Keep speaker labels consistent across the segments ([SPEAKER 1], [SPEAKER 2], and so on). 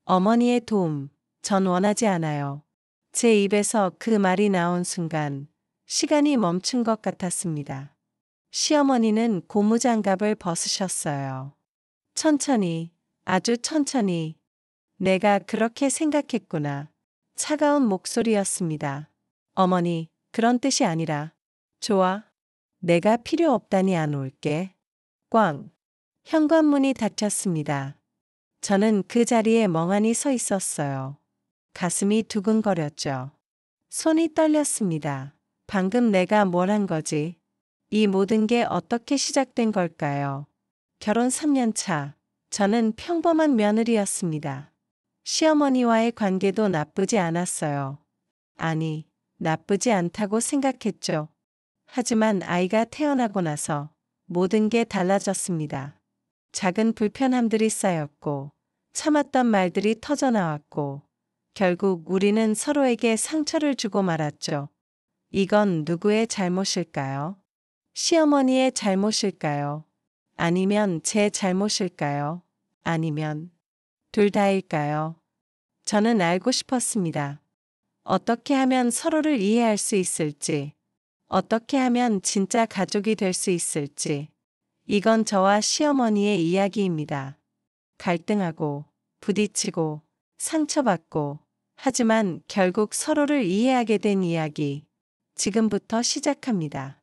[SPEAKER 1] 어머니의 도움, 전 원하지 않아요. 제 입에서 그 말이 나온 순간 시간이 멈춘 것 같았습니다. 시어머니는 고무장갑을 벗으셨어요. 천천히, 아주 천천히. 내가 그렇게 생각했구나. 차가운 목소리였습니다. 어머니, 그런 뜻이 아니라. 좋아. 내가 필요 없다니 안 올게. 꽝. 현관문이 닫혔습니다. 저는 그 자리에 멍하니 서 있었어요. 가슴이 두근거렸죠. 손이 떨렸습니다. 방금 내가 뭘 한 거지? 이 모든 게 어떻게 시작된 걸까요? 결혼 3년 차. 저는 평범한 며느리였습니다. 시어머니와의 관계도 나쁘지 않았어요. 아니, 나쁘지 않다고 생각했죠. 하지만 아이가 태어나고 나서 모든 게 달라졌습니다. 작은 불편함들이 쌓였고, 참았던 말들이 터져나왔고, 결국 우리는 서로에게 상처를 주고 말았죠. 이건 누구의 잘못일까요? 시어머니의 잘못일까요? 아니면 제 잘못일까요? 아니면 둘 다일까요? 저는 알고 싶었습니다. 어떻게 하면 서로를 이해할 수 있을지, 어떻게 하면 진짜 가족이 될 수 있을지. 이건 저와 시어머니의 이야기입니다. 갈등하고, 부딪히고, 상처받고, 하지만 결국 서로를 이해하게 된 이야기. 지금부터 시작합니다.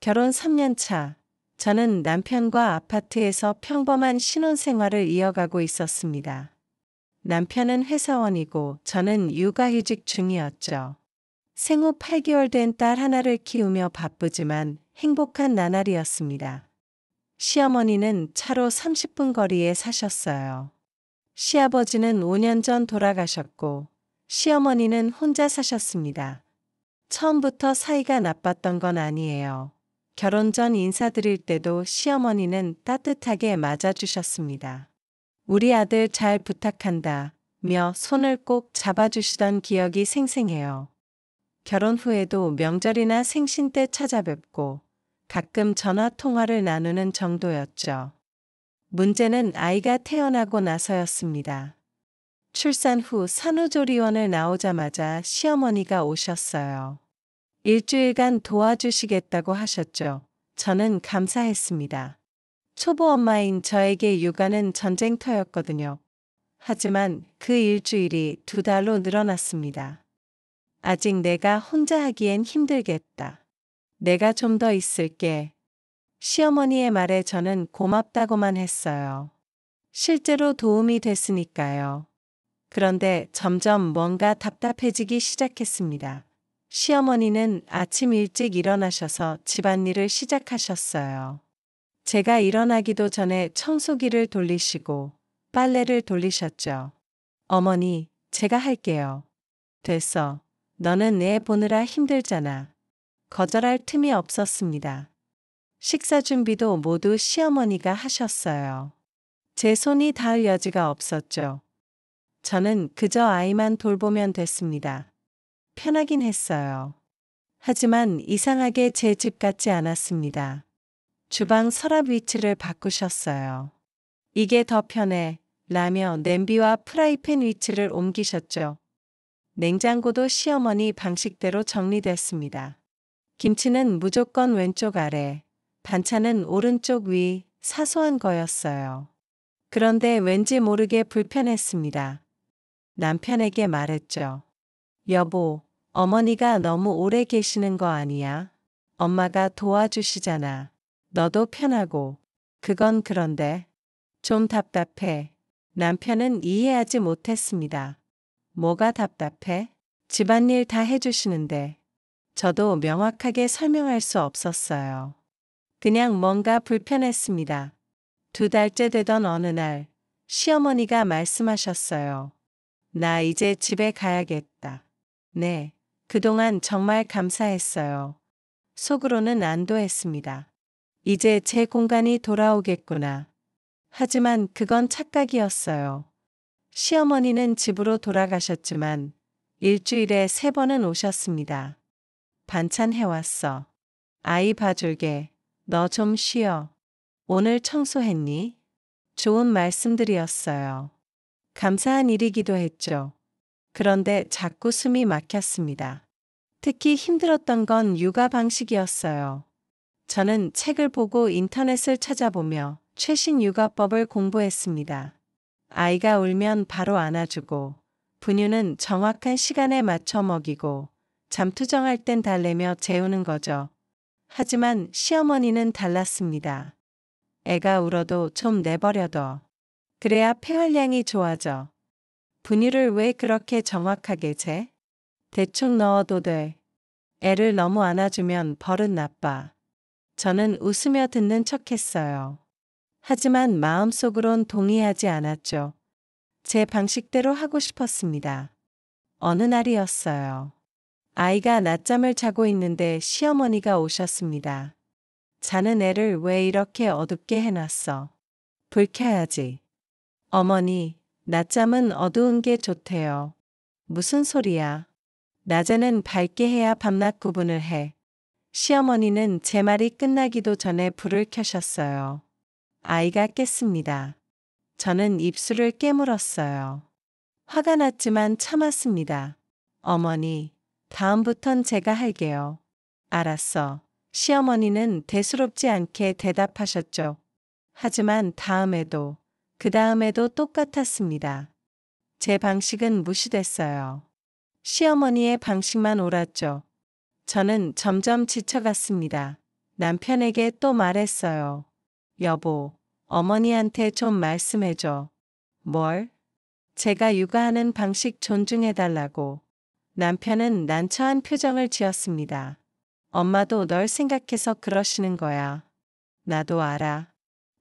[SPEAKER 1] 결혼 3년 차. 저는 남편과 아파트에서 평범한 신혼생활을 이어가고 있었습니다. 남편은 회사원이고 저는 육아휴직 중이었죠. 생후 8개월 된 딸 하나를 키우며 바쁘지만 행복한 나날이었습니다. 시어머니는 차로 30분 거리에 사셨어요. 시아버지는 5년 전 돌아가셨고 시어머니는 혼자 사셨습니다. 처음부터 사이가 나빴던 건 아니에요. 결혼 전 인사드릴 때도 시어머니는 따뜻하게 맞아주셨습니다. 우리 아들 잘 부탁한다 며 손을 꼭 잡아주시던 기억이 생생해요. 결혼 후에도 명절이나 생신 때 찾아뵙고 가끔 전화 통화를 나누는 정도였죠. 문제는 아이가 태어나고 나서였습니다. 출산 후 산후조리원을 나오자마자 시어머니가 오셨어요. 일주일간 도와주시겠다고 하셨죠. 저는 감사했습니다. 초보 엄마인 저에게 육아는 전쟁터였거든요. 하지만 그 일주일이 2달로 늘어났습니다. 아직 내가 혼자 하기엔 힘들겠다. 내가 좀 더 있을게. 시어머니의 말에 저는 고맙다고만 했어요. 실제로 도움이 됐으니까요. 그런데 점점 뭔가 답답해지기 시작했습니다. 시어머니는 아침 일찍 일어나셔서 집안일을 시작하셨어요. 제가 일어나기도 전에 청소기를 돌리시고 빨래를 돌리셨죠. 어머니, 제가 할게요. 됐어. 너는 애 보느라 힘들잖아. 거절할 틈이 없었습니다. 식사 준비도 모두 시어머니가 하셨어요. 제 손이 닿을 여지가 없었죠. 저는 그저 아이만 돌보면 됐습니다. 편하긴 했어요. 하지만 이상하게 제 집 같지 않았습니다. 주방 서랍 위치를 바꾸셨어요. 이게 더 편해 라며 냄비와 프라이팬 위치를 옮기셨죠. 냉장고도 시어머니 방식대로 정리됐습니다. 김치는 무조건 왼쪽 아래, 반찬은 오른쪽 위, 사소한 거였어요. 그런데 왠지 모르게 불편했습니다. 남편에게 말했죠. 여보, 어머니가 너무 오래 계시는 거 아니야? 엄마가 도와주시잖아. 너도 편하고. 그건 그런데. 좀 답답해. 남편은 이해하지 못했습니다. 뭐가 답답해? 집안일 다 해주시는데. 저도 명확하게 설명할 수 없었어요. 그냥 뭔가 불편했습니다. 2달째 되던 어느 날, 시어머니가 말씀하셨어요. 나 이제 집에 가야겠다. 네, 그동안 정말 감사했어요. 속으로는 안도했습니다. 이제 제 공간이 돌아오겠구나. 하지만 그건 착각이었어요. 시어머니는 집으로 돌아가셨지만 일주일에 3번은 오셨습니다. 반찬 해왔어. 아이 봐줄게. 너 좀 쉬어. 오늘 청소했니? 좋은 말씀들이었어요. 감사한 일이기도 했죠. 그런데 자꾸 숨이 막혔습니다. 특히 힘들었던 건 육아 방식이었어요. 저는 책을 보고 인터넷을 찾아보며 최신 육아법을 공부했습니다. 아이가 울면 바로 안아주고, 분유는 정확한 시간에 맞춰 먹이고, 잠투정할 땐 달래며 재우는 거죠. 하지만 시어머니는 달랐습니다. 애가 울어도 좀 내버려둬. 그래야 폐활량이 좋아져. 분유를 왜 그렇게 정확하게 재? 대충 넣어도 돼. 애를 너무 안아주면 버릇 나빠. 저는 웃으며 듣는 척했어요. 하지만 마음속으론 동의하지 않았죠. 제 방식대로 하고 싶었습니다. 어느 날이었어요. 아이가 낮잠을 자고 있는데 시어머니가 오셨습니다. 자는 애를 왜 이렇게 어둡게 해놨어? 불 켜야지. 어머니, 낮잠은 어두운 게 좋대요. 무슨 소리야? 낮에는 밝게 해야 밤낮 구분을 해. 시어머니는 제 말이 끝나기도 전에 불을 켜셨어요. 아이가 깼습니다. 저는 입술을 깨물었어요. 화가 났지만 참았습니다. 어머니, 다음부턴 제가 할게요. 알았어. 시어머니는 대수롭지 않게 대답하셨죠. 하지만 다음에도, 그 다음에도 똑같았습니다. 제 방식은 무시됐어요. 시어머니의 방식만 옳았죠. 저는 점점 지쳐갔습니다. 남편에게 또 말했어요. 여보, 어머니한테 좀 말씀해줘. 뭘? 제가 육아하는 방식 존중해달라고. 남편은 난처한 표정을 지었습니다. 엄마도 널 생각해서 그러시는 거야. 나도 알아.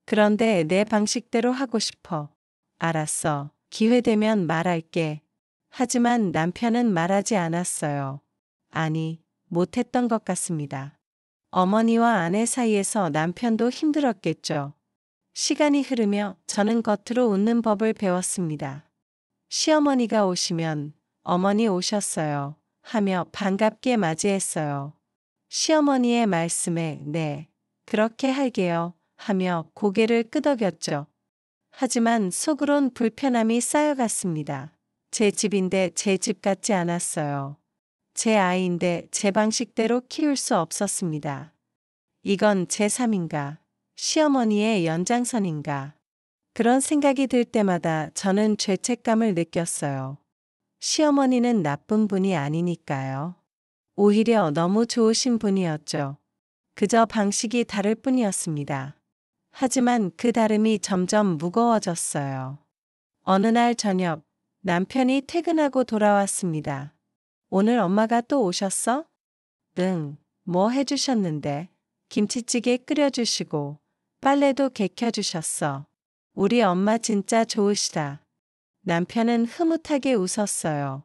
[SPEAKER 1] 그런데 내 방식대로 하고 싶어. 알았어. 기회되면 말할게. 하지만 남편은 말하지 않았어요. 아니, 못했던 것 같습니다. 어머니와 아내 사이에서 남편도 힘들었겠죠. 시간이 흐르며 저는 겉으로 웃는 법을 배웠습니다. 시어머니가 오시면 어머니 오셨어요 하며 반갑게 맞이했어요. 시어머니의 말씀에 네, 그렇게 할게요 하며 고개를 끄덕였죠. 하지만 속으론 불편함이 쌓여갔습니다. 제 집인데 제 집 같지 않았어요. 제 아이인데 제 방식대로 키울 수 없었습니다. 이건 제 삶인가? 시어머니의 연장선인가? 그런 생각이 들 때마다 저는 죄책감을 느꼈어요. 시어머니는 나쁜 분이 아니니까요. 오히려 너무 좋으신 분이었죠. 그저 방식이 다를 뿐이었습니다. 하지만 그 다름이 점점 무거워졌어요. 어느 날 저녁, 남편이 퇴근하고 돌아왔습니다. 오늘 엄마가 또 오셨어? 응, 뭐 해주셨는데? 김치찌개 끓여주시고, 빨래도 개켜주셨어. 우리 엄마 진짜 좋으시다. 남편은 흐뭇하게 웃었어요.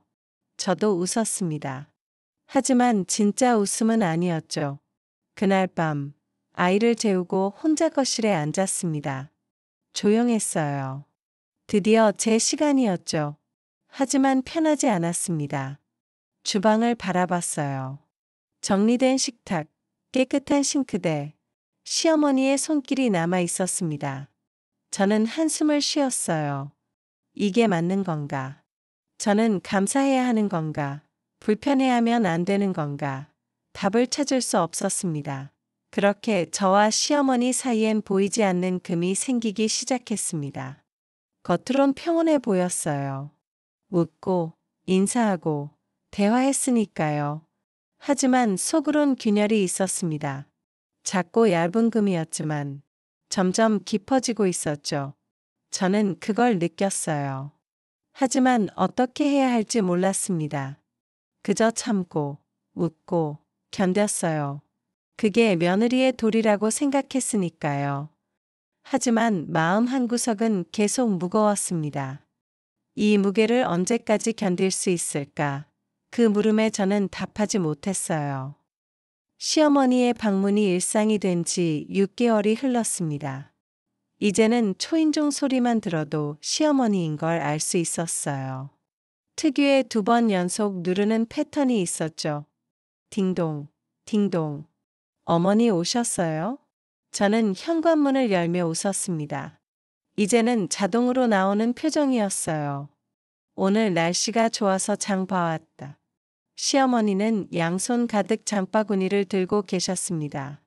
[SPEAKER 1] 저도 웃었습니다. 하지만 진짜 웃음은 아니었죠. 그날 밤, 아이를 재우고 혼자 거실에 앉았습니다. 조용했어요. 드디어 제 시간이었죠. 하지만 편하지 않았습니다. 주방을 바라봤어요. 정리된 식탁, 깨끗한 싱크대, 시어머니의 손길이 남아 있었습니다. 저는 한숨을 쉬었어요. 이게 맞는 건가? 저는 감사해야 하는 건가? 불편해하면 안 되는 건가? 답을 찾을 수 없었습니다. 그렇게 저와 시어머니 사이엔 보이지 않는 금이 생기기 시작했습니다. 겉으론 평온해 보였어요. 웃고, 인사하고, 대화했으니까요. 하지만 속으론 균열이 있었습니다. 작고 얇은 금이었지만 점점 깊어지고 있었죠. 저는 그걸 느꼈어요. 하지만 어떻게 해야 할지 몰랐습니다. 그저 참고, 웃고, 견뎠어요. 그게 며느리의 도리라고 생각했으니까요. 하지만 마음 한구석은 계속 무거웠습니다. 이 무게를 언제까지 견딜 수 있을까? 그 물음에 저는 답하지 못했어요. 시어머니의 방문이 일상이 된 지 6개월이 흘렀습니다. 이제는 초인종 소리만 들어도 시어머니인 걸 알 수 있었어요. 특유의 2번 연속 누르는 패턴이 있었죠. 딩동, 딩동. 어머니 오셨어요? 저는 현관문을 열며 웃었습니다. 이제는 자동으로 나오는 표정이었어요. 오늘 날씨가 좋아서 장 봐왔다. 시어머니는 양손 가득 장바구니를 들고 계셨습니다.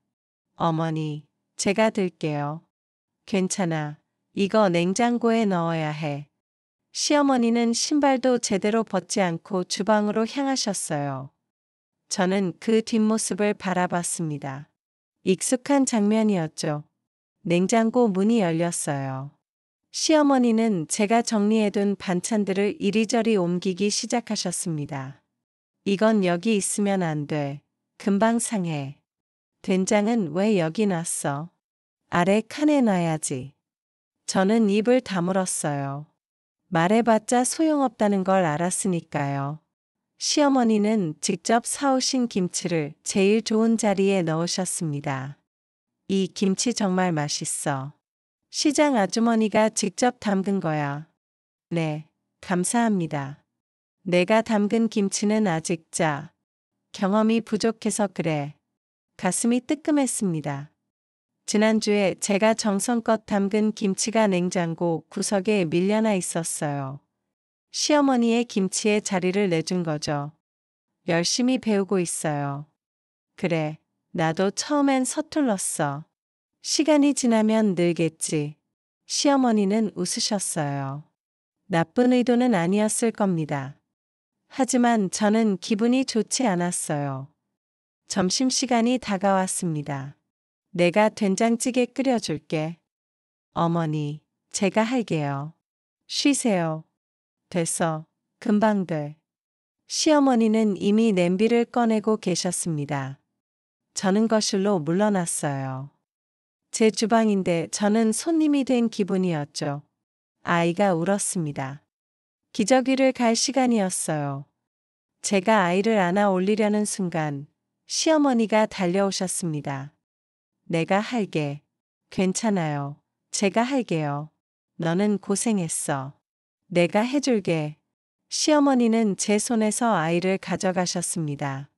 [SPEAKER 1] 어머니, 제가 들게요. 괜찮아. 이거 냉장고에 넣어야 해. 시어머니는 신발도 제대로 벗지 않고 주방으로 향하셨어요. 저는 그 뒷모습을 바라봤습니다. 익숙한 장면이었죠. 냉장고 문이 열렸어요. 시어머니는 제가 정리해둔 반찬들을 이리저리 옮기기 시작하셨습니다. 이건 여기 있으면 안 돼. 금방 상해. 된장은 왜 여기 놨어? 아래 칸에 놔야지. 저는 입을 다물었어요. 말해봤자 소용없다는 걸 알았으니까요. 시어머니는 직접 사오신 김치를 제일 좋은 자리에 넣으셨습니다. 이 김치 정말 맛있어. 시장 아주머니가 직접 담근 거야. 네, 감사합니다. 내가 담근 김치는 아직 경험이 부족해서 그래. 가슴이 뜨끔했습니다. 지난주에 제가 정성껏 담근 김치가 냉장고 구석에 밀려나 있었어요. 시어머니의 김치에 자리를 내준 거죠. 열심히 배우고 있어요. 그래, 나도 처음엔 서툴렀어. 시간이 지나면 늘겠지. 시어머니는 웃으셨어요. 나쁜 의도는 아니었을 겁니다. 하지만 저는 기분이 좋지 않았어요. 점심시간이 다가왔습니다. 내가 된장찌개 끓여줄게. 어머니, 제가 할게요. 쉬세요. 됐어. 금방 돼. 시어머니는 이미 냄비를 꺼내고 계셨습니다. 저는 거실로 물러났어요. 제 주방인데 저는 손님이 된 기분이었죠. 아이가 울었습니다. 기저귀를 갈 시간이었어요. 제가 아이를 안아 올리려는 순간 시어머니가 달려오셨습니다. 내가 할게. 괜찮아요. 제가 할게요. 너는 고생했어. 내가 해줄게. 시어머니는 제 손에서 아이를 가져가셨습니다.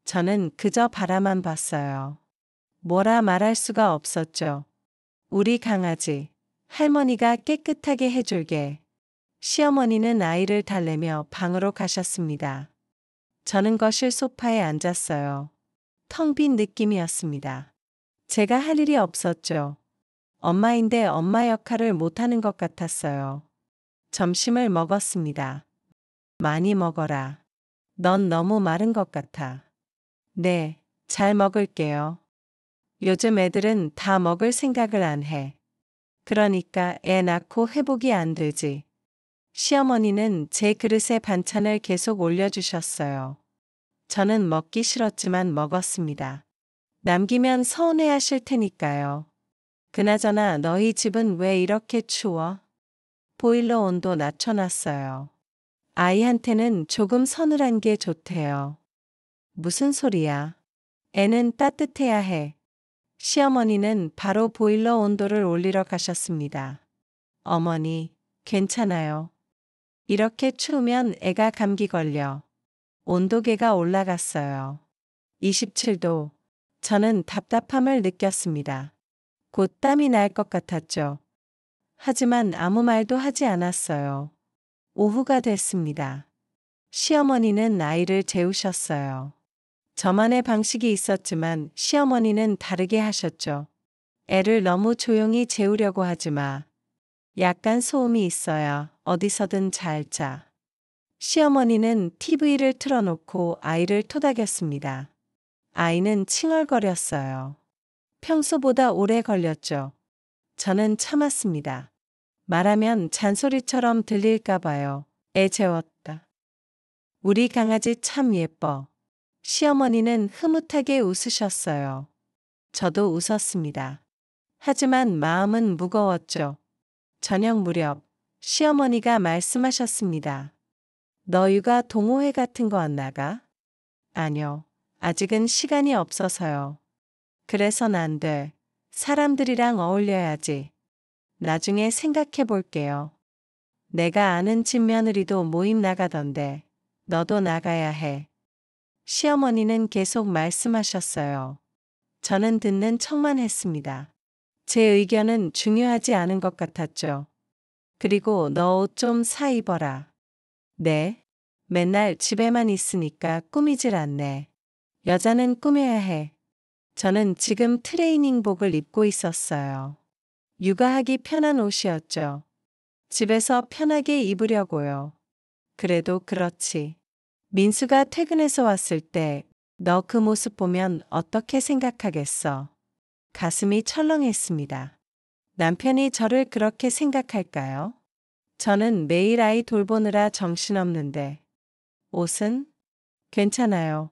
[SPEAKER 1] 저는 그저 바라만 봤어요. 뭐라 말할 수가 없었죠. 우리 강아지. 할머니가 깨끗하게 해줄게. 시어머니는 아이를 달래며 방으로 가셨습니다. 저는 거실 소파에 앉았어요. 텅 빈 느낌이었습니다. 제가 할 일이 없었죠. 엄마인데 엄마 역할을 못하는 것 같았어요. 점심을 먹었습니다. 많이 먹어라. 넌 너무 마른 것 같아. 네, 잘 먹을게요. 요즘 애들은 다 먹을 생각을 안 해. 그러니까 애 낳고 회복이 안 되지. 시어머니는 제 그릇에 반찬을 계속 올려주셨어요. 저는 먹기 싫었지만 먹었습니다. 남기면 서운해하실 테니까요. 그나저나 너희 집은 왜 이렇게 추워? 보일러 온도 낮춰놨어요. 아이한테는 조금 서늘한 게 좋대요. 무슨 소리야? 애는 따뜻해야 해. 시어머니는 바로 보일러 온도를 올리러 가셨습니다. 어머니, 괜찮아요. 이렇게 추우면 애가 감기 걸려. 온도계가 올라갔어요. 27도. 저는 답답함을 느꼈습니다. 곧 땀이 날 것 같았죠. 하지만 아무 말도 하지 않았어요. 오후가 됐습니다. 시어머니는 아이를 재우셨어요. 저만의 방식이 있었지만 시어머니는 다르게 하셨죠. 애를 너무 조용히 재우려고 하지 마. 약간 소음이 있어야 어디서든 잘 자. 시어머니는 TV를 틀어놓고 아이를 토닥였습니다. 아이는 칭얼거렸어요. 평소보다 오래 걸렸죠. 저는 참았습니다. 말하면 잔소리처럼 들릴까봐요. 애 재웠다. 우리 강아지 참 예뻐. 시어머니는 흐뭇하게 웃으셨어요. 저도 웃었습니다. 하지만 마음은 무거웠죠. 저녁 무렵 시어머니가 말씀하셨습니다. 너 육아 동호회 같은 거 안 나가? 아니요. 아직은 시간이 없어서요. 그래선 안 돼. 사람들이랑 어울려야지. 나중에 생각해 볼게요. 내가 아는 집 며느리도 모임 나가던데 너도 나가야 해. 시어머니는 계속 말씀하셨어요. 저는 듣는 척만 했습니다. 제 의견은 중요하지 않은 것 같았죠. 그리고 너 옷 좀 사 입어라. 네. 맨날 집에만 있으니까 꾸미질 않네. 여자는 꾸며야 해. 저는 지금 트레이닝복을 입고 있었어요. 육아하기 편한 옷이었죠. 집에서 편하게 입으려고요. 그래도 그렇지. 민수가 퇴근해서 왔을 때 너 그 모습 보면 어떻게 생각하겠어? 가슴이 철렁했습니다. 남편이 저를 그렇게 생각할까요? 저는 매일 아이 돌보느라 정신없는데. 옷은? 괜찮아요.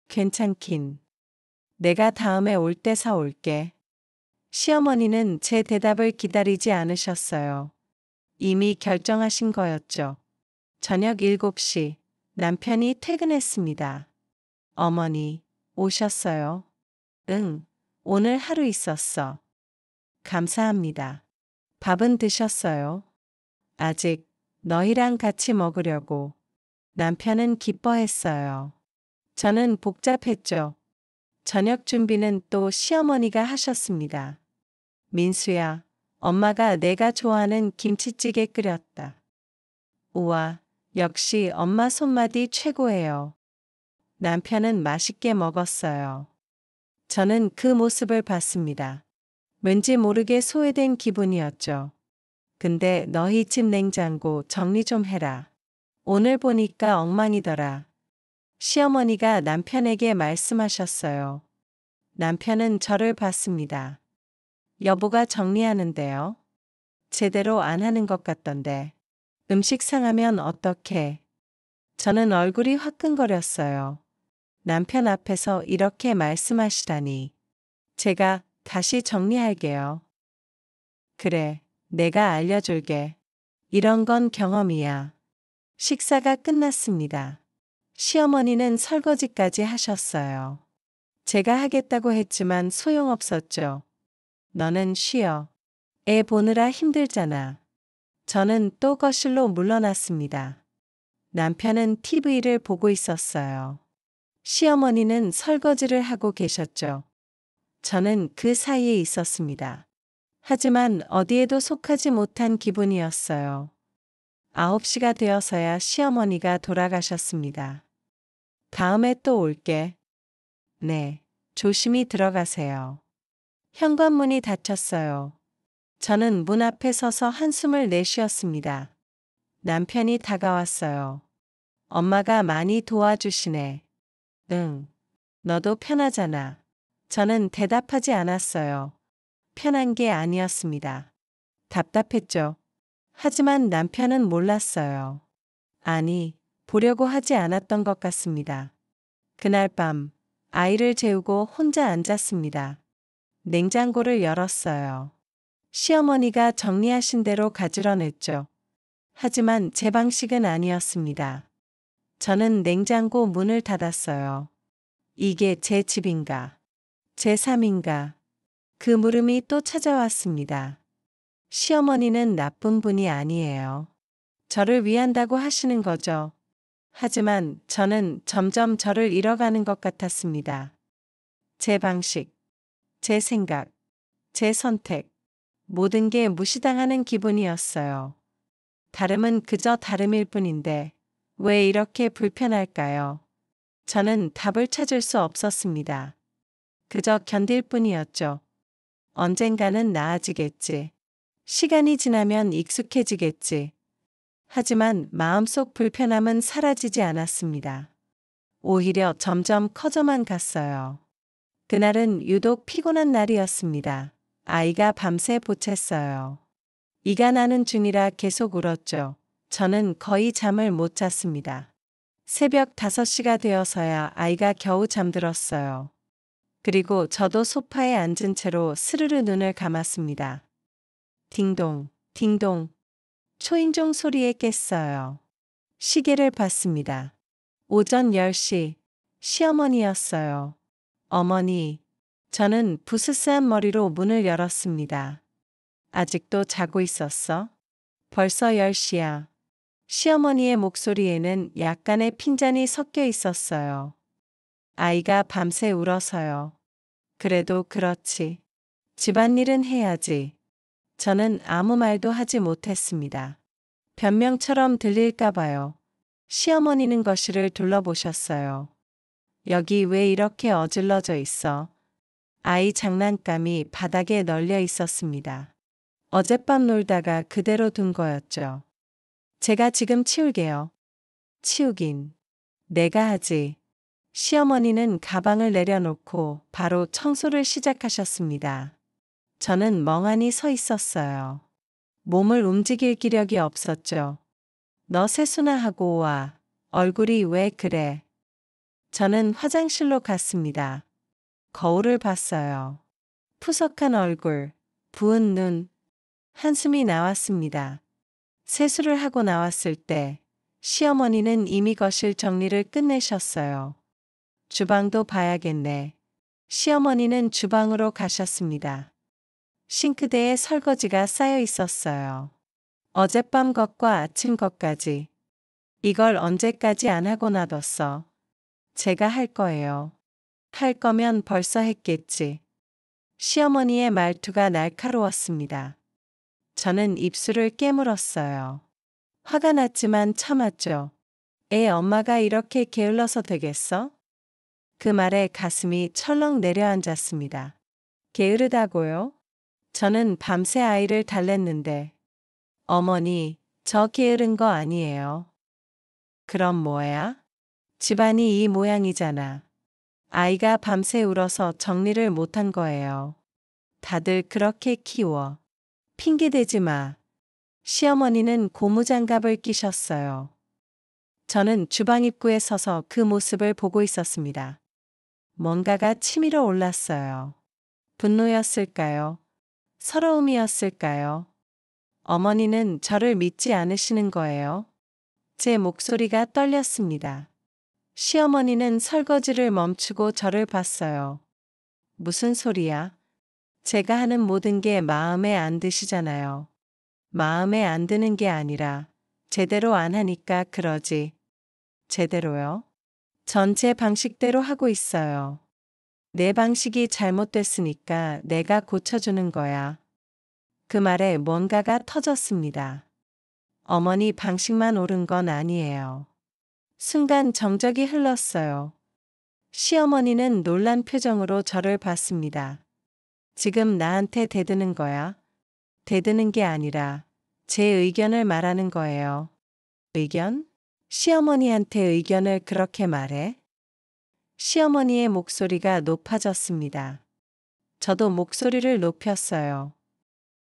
[SPEAKER 1] 괜찮긴. 내가 다음에 올 때 사올게. 시어머니는 제 대답을 기다리지 않으셨어요. 이미 결정하신 거였죠. 저녁 7시 남편이 퇴근했습니다. 어머니, 오셨어요? 응, 오늘 하루 있었어. 감사합니다. 밥은 드셨어요? 아직 너희랑 같이 먹으려고. 남편은 기뻐했어요. 저는 복잡했죠. 저녁 준비는 또 시어머니가 하셨습니다. 민수야, 엄마가 내가 좋아하는 김치찌개 끓였다. 우와, 역시 엄마 손맛이 최고예요. 남편은 맛있게 먹었어요. 저는 그 모습을 봤습니다. 왠지 모르게 소외된 기분이었죠. 근데 너희 집 냉장고 정리 좀 해라. 오늘 보니까 엉망이더라. 시어머니가 남편에게 말씀하셨어요. 남편은 저를 봤습니다. 여보가 정리하는데요. 제대로 안 하는 것 같던데. 음식 상하면 어떡해. 저는 얼굴이 화끈거렸어요. 남편 앞에서 이렇게 말씀하시다니. 제가 다시 정리할게요. 그래, 내가 알려줄게. 이런 건 경험이야. 식사가 끝났습니다. 시어머니는 설거지까지 하셨어요. 제가 하겠다고 했지만 소용없었죠. 너는 쉬어. 애 보느라 힘들잖아. 저는 또 거실로 물러났습니다. 남편은 TV를 보고 있었어요. 시어머니는 설거지를 하고 계셨죠. 저는 그 사이에 있었습니다. 하지만 어디에도 속하지 못한 기분이었어요. 9시가 되어서야 시어머니가 돌아가셨습니다. 다음에 또 올게. 네, 조심히 들어가세요. 현관문이 닫혔어요. 저는 문 앞에 서서 한숨을 내쉬었습니다. 남편이 다가왔어요. 엄마가 많이 도와주시네. 응. 너도 편하잖아. 저는 대답하지 않았어요. 편한 게 아니었습니다. 답답했죠. 하지만 남편은 몰랐어요. 아니, 보려고 하지 않았던 것 같습니다. 그날 밤, 아이를 재우고 혼자 앉았습니다. 냉장고를 열었어요. 시어머니가 정리하신 대로 가지런했죠. 하지만 제 방식은 아니었습니다. 저는 냉장고 문을 닫았어요. 이게 제 집인가? 제 삶인가? 그 물음이 또 찾아왔습니다. 시어머니는 나쁜 분이 아니에요. 저를 위한다고 하시는 거죠. 하지만 저는 점점 저를 잃어가는 것 같았습니다. 제 방식, 제 생각, 제 선택, 모든 게 무시당하는 기분이었어요. 다름은 그저 다름일 뿐인데 왜 이렇게 불편할까요? 저는 답을 찾을 수 없었습니다. 그저 견딜 뿐이었죠. 언젠가는 나아지겠지. 시간이 지나면 익숙해지겠지. 하지만 마음속 불편함은 사라지지 않았습니다. 오히려 점점 커져만 갔어요. 그날은 유독 피곤한 날이었습니다. 아이가 밤새 보챘어요. 이가 나는 중이라 계속 울었죠. 저는 거의 잠을 못 잤습니다. 새벽 5시가 되어서야 아이가 겨우 잠들었어요. 그리고 저도 소파에 앉은 채로 스르르 눈을 감았습니다. 딩동, 딩동. 초인종 소리에 깼어요. 시계를 봤습니다. 오전 10시. 시어머니였어요. 어머니. 저는 부스스한 머리로 문을 열었습니다. 아직도 자고 있었어? 벌써 10시야. 시어머니의 목소리에는 약간의 핀잔이 섞여 있었어요. 아이가 밤새 울어서요. 그래도 그렇지. 집안일은 해야지. 저는 아무 말도 하지 못했습니다. 변명처럼 들릴까봐요. 시어머니는 거실을 둘러보셨어요. 여기 왜 이렇게 어질러져 있어? 아이 장난감이 바닥에 널려 있었습니다. 어젯밤 놀다가 그대로 둔 거였죠. 제가 지금 치울게요. 치우긴. 내가 하지. 시어머니는 가방을 내려놓고 바로 청소를 시작하셨습니다. 저는 멍하니 서 있었어요. 몸을 움직일 기력이 없었죠. 너 세수나 하고 와. 얼굴이 왜 그래? 저는 화장실로 갔습니다. 거울을 봤어요. 푸석한 얼굴, 부은 눈, 한숨이 나왔습니다. 세수를 하고 나왔을 때 시어머니는 이미 거실 정리를 끝내셨어요. 주방도 봐야겠네. 시어머니는 주방으로 가셨습니다. 싱크대에 설거지가 쌓여 있었어요. 어젯밤 것과 아침 것까지. 이걸 언제까지 안 하고 놔뒀어? 제가 할 거예요. 할 거면 벌써 했겠지. 시어머니의 말투가 날카로웠습니다. 저는 입술을 깨물었어요. 화가 났지만 참았죠. 애 엄마가 이렇게 게을러서 되겠어? 그 말에 가슴이 철렁 내려앉았습니다. 게으르다고요? 저는 밤새 아이를 달랬는데. 어머니, 저 게으른 거 아니에요. 그럼 뭐야? 집안이 이 모양이잖아. 아이가 밤새 울어서 정리를 못한 거예요. 다들 그렇게 키워. 핑계대지 마. 시어머니는 고무장갑을 끼셨어요. 저는 주방 입구에 서서 그 모습을 보고 있었습니다. 뭔가가 치밀어 올랐어요. 분노였을까요? 서러움이었을까요? 어머니는 저를 믿지 않으시는 거예요? 제 목소리가 떨렸습니다. 시어머니는 설거지를 멈추고 저를 봤어요. 무슨 소리야? 제가 하는 모든 게 마음에 안 드시잖아요. 마음에 안 드는 게 아니라 제대로 안 하니까 그러지. 제대로요? 전 제 방식대로 하고 있어요. 내 방식이 잘못됐으니까 내가 고쳐주는 거야. 그 말에 뭔가가 터졌습니다. 어머니 방식만 옳은 건 아니에요. 순간 정적이 흘렀어요. 시어머니는 놀란 표정으로 저를 봤습니다. 지금 나한테 대드는 거야? 대드는 게 아니라 제 의견을 말하는 거예요. 의견? 시어머니한테 의견을 그렇게 말해? 시어머니의 목소리가 높아졌습니다. 저도 목소리를 높였어요.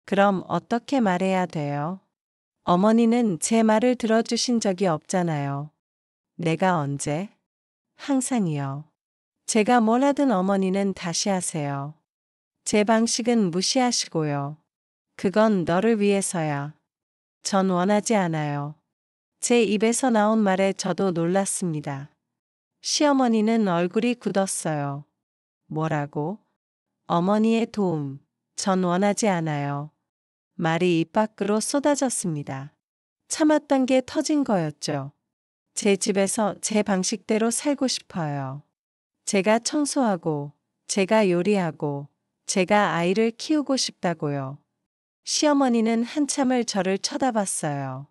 [SPEAKER 1] 그럼 어떻게 말해야 돼요? 어머니는 제 말을 들어주신 적이 없잖아요. 내가 언제? 항상이요. 제가 뭘 하든 어머니는 다시 하세요. 제 방식은 무시하시고요. 그건 너를 위해서야. 전 원하지 않아요. 제 입에서 나온 말에 저도 놀랐습니다. 시어머니는 얼굴이 굳었어요. 뭐라고? 어머니의 도움. 전 원하지 않아요. 말이 입 밖으로 쏟아졌습니다. 참았던 게 터진 거였죠. 제 집에서 제 방식대로 살고 싶어요. 제가 청소하고, 제가 요리하고, 제가 아이를 키우고 싶다고요. 시어머니는 한참을 저를 쳐다봤어요.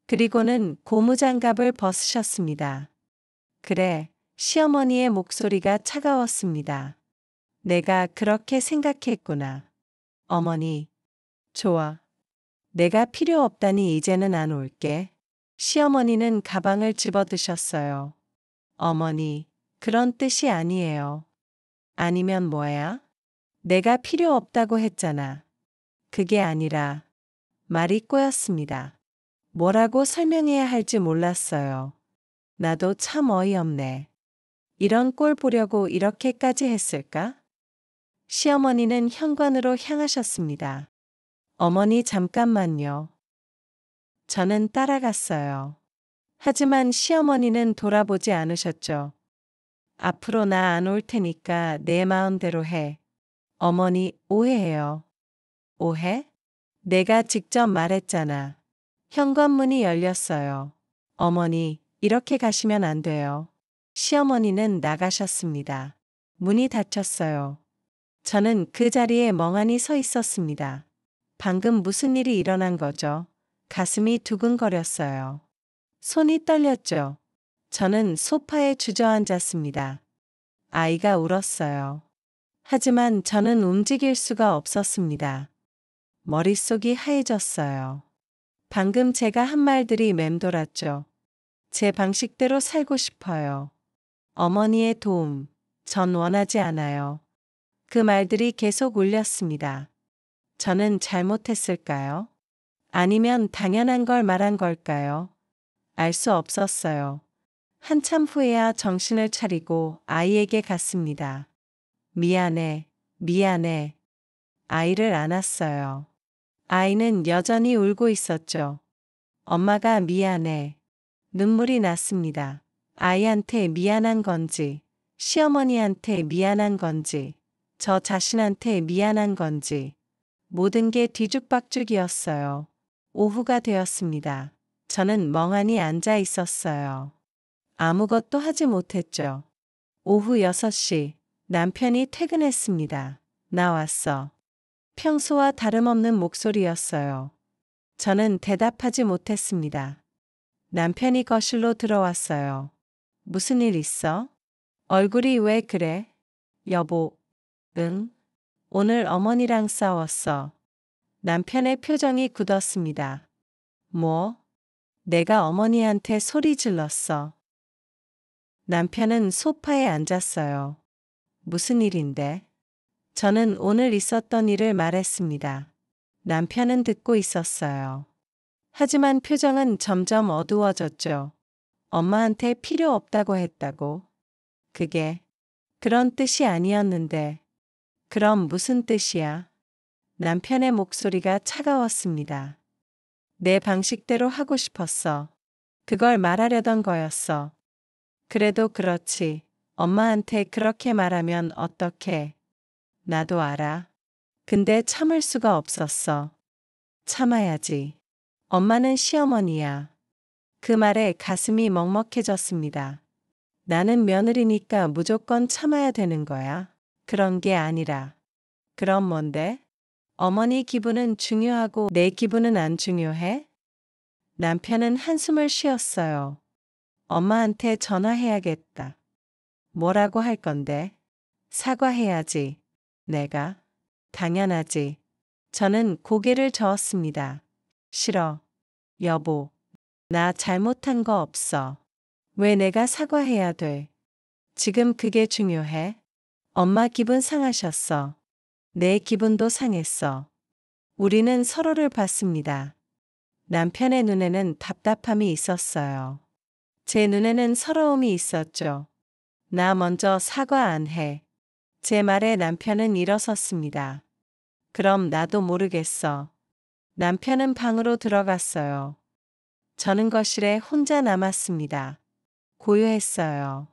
[SPEAKER 1] 그리고는 고무장갑을 벗으셨습니다. 그래, 시어머니의 목소리가 차가웠습니다. 내가 그렇게 생각했구나. 어머니, 좋아. 내가 필요 없다니 이제는 안 올게. 시어머니는 가방을 집어드셨어요. 어머니, 그런 뜻이 아니에요. 아니면 뭐야? 내가 필요 없다고 했잖아. 그게 아니라 말이 꼬였습니다. 뭐라고 설명해야 할지 몰랐어요. 나도 참 어이없네. 이런 꼴 보려고 이렇게까지 했을까? 시어머니는 현관으로 향하셨습니다. 어머니 잠깐만요. 저는 따라갔어요. 하지만 시어머니는 돌아보지 않으셨죠. 앞으로 나 안 올 테니까 내 마음대로 해. 어머니, 오해해요. 오해? 내가 직접 말했잖아. 현관문이 열렸어요. 어머니, 이렇게 가시면 안 돼요. 시어머니는 나가셨습니다. 문이 닫혔어요. 저는 그 자리에 멍하니 서 있었습니다. 방금 무슨 일이 일어난 거죠? 가슴이 두근거렸어요. 손이 떨렸죠. 저는 소파에 주저앉았습니다. 아이가 울었어요. 하지만 저는 움직일 수가 없었습니다. 머릿속이 하얘졌어요. 방금 제가 한 말들이 맴돌았죠. 제 방식대로 살고 싶어요. 어머니의 도움, 전 원하지 않아요. 그 말들이 계속 울렸습니다. 저는 잘못했을까요? 아니면 당연한 걸 말한 걸까요? 알 수 없었어요. 한참 후에야 정신을 차리고 아이에게 갔습니다. 미안해, 미안해. 아이를 안았어요. 아이는 여전히 울고 있었죠. 엄마가 미안해. 눈물이 났습니다. 아이한테 미안한 건지, 시어머니한테 미안한 건지, 저 자신한테 미안한 건지, 모든 게 뒤죽박죽이었어요. 오후가 되었습니다. 저는 멍하니 앉아 있었어요. 아무것도 하지 못했죠. 오후 6시, 남편이 퇴근했습니다. 나 왔어. 평소와 다름없는 목소리였어요. 저는 대답하지 못했습니다. 남편이 거실로 들어왔어요. 무슨 일 있어? 얼굴이 왜 그래? 여보, 응? 오늘 어머니랑 싸웠어. 남편의 표정이 굳었습니다. 뭐? 내가 어머니한테 소리 질렀어. 남편은 소파에 앉았어요. 무슨 일인데? 저는 오늘 있었던 일을 말했습니다. 남편은 듣고 있었어요. 하지만 표정은 점점 어두워졌죠. 엄마한테 필요 없다고 했다고. 그게 그런 뜻이 아니었는데. 그럼 무슨 뜻이야? 남편의 목소리가 차가웠습니다. 내 방식대로 하고 싶었어. 그걸 말하려던 거였어. 그래도 그렇지. 엄마한테 그렇게 말하면 어떡해. 나도 알아. 근데 참을 수가 없었어. 참아야지. 엄마는 시어머니야. 그 말에 가슴이 먹먹해졌습니다. 나는 며느리니까 무조건 참아야 되는 거야. 그런 게 아니라. 그럼 뭔데? 어머니 기분은 중요하고 내 기분은 안 중요해? 남편은 한숨을 쉬었어요. 엄마한테 전화해야겠다. 뭐라고 할 건데? 사과해야지. 내가? 당연하지. 저는 고개를 저었습니다. 싫어. 여보, 나 잘못한 거 없어. 왜 내가 사과해야 돼? 지금 그게 중요해? 엄마 기분 상하셨어. 내 기분도 상했어. 우리는 서로를 봤습니다. 남편의 눈에는 답답함이 있었어요. 제 눈에는 서러움이 있었죠. 나 먼저 사과 안 해. 제 말에 남편은 일어섰습니다. 그럼 나도 모르겠어. 남편은 방으로 들어갔어요. 저는 거실에 혼자 남았습니다. 고요했어요.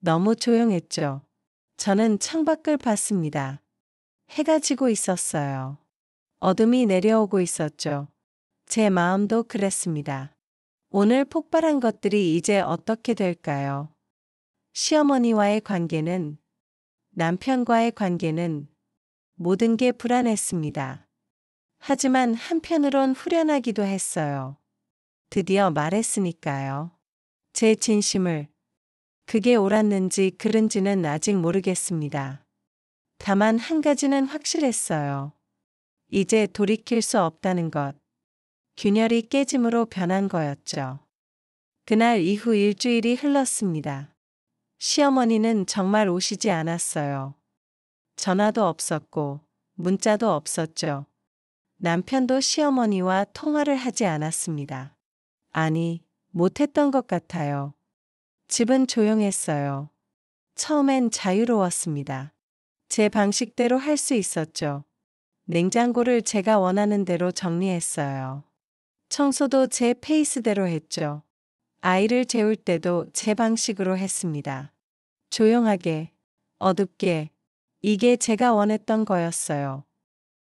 [SPEAKER 1] 너무 조용했죠. 저는 창밖을 봤습니다. 해가 지고 있었어요. 어둠이 내려오고 있었죠. 제 마음도 그랬습니다. 오늘 폭발한 것들이 이제 어떻게 될까요? 시어머니와의 관계는, 남편과의 관계는 모든 게 불안했습니다. 하지만 한편으론 후련하기도 했어요. 드디어 말했으니까요. 제 진심을. 그게 옳았는지 그른지는 아직 모르겠습니다. 다만 한 가지는 확실했어요. 이제 돌이킬 수 없다는 것. 균열이 깨짐으로 변한 거였죠. 그날 이후 일주일이 흘렀습니다. 시어머니는 정말 오시지 않았어요. 전화도 없었고 문자도 없었죠. 남편도 시어머니와 통화를 하지 않았습니다. 아니, 못했던 것 같아요. 집은 조용했어요. 처음엔 자유로웠습니다. 제 방식대로 할 수 있었죠. 냉장고를 제가 원하는 대로 정리했어요. 청소도 제 페이스대로 했죠. 아이를 재울 때도 제 방식으로 했습니다. 조용하게, 어둡게, 이게 제가 원했던 거였어요.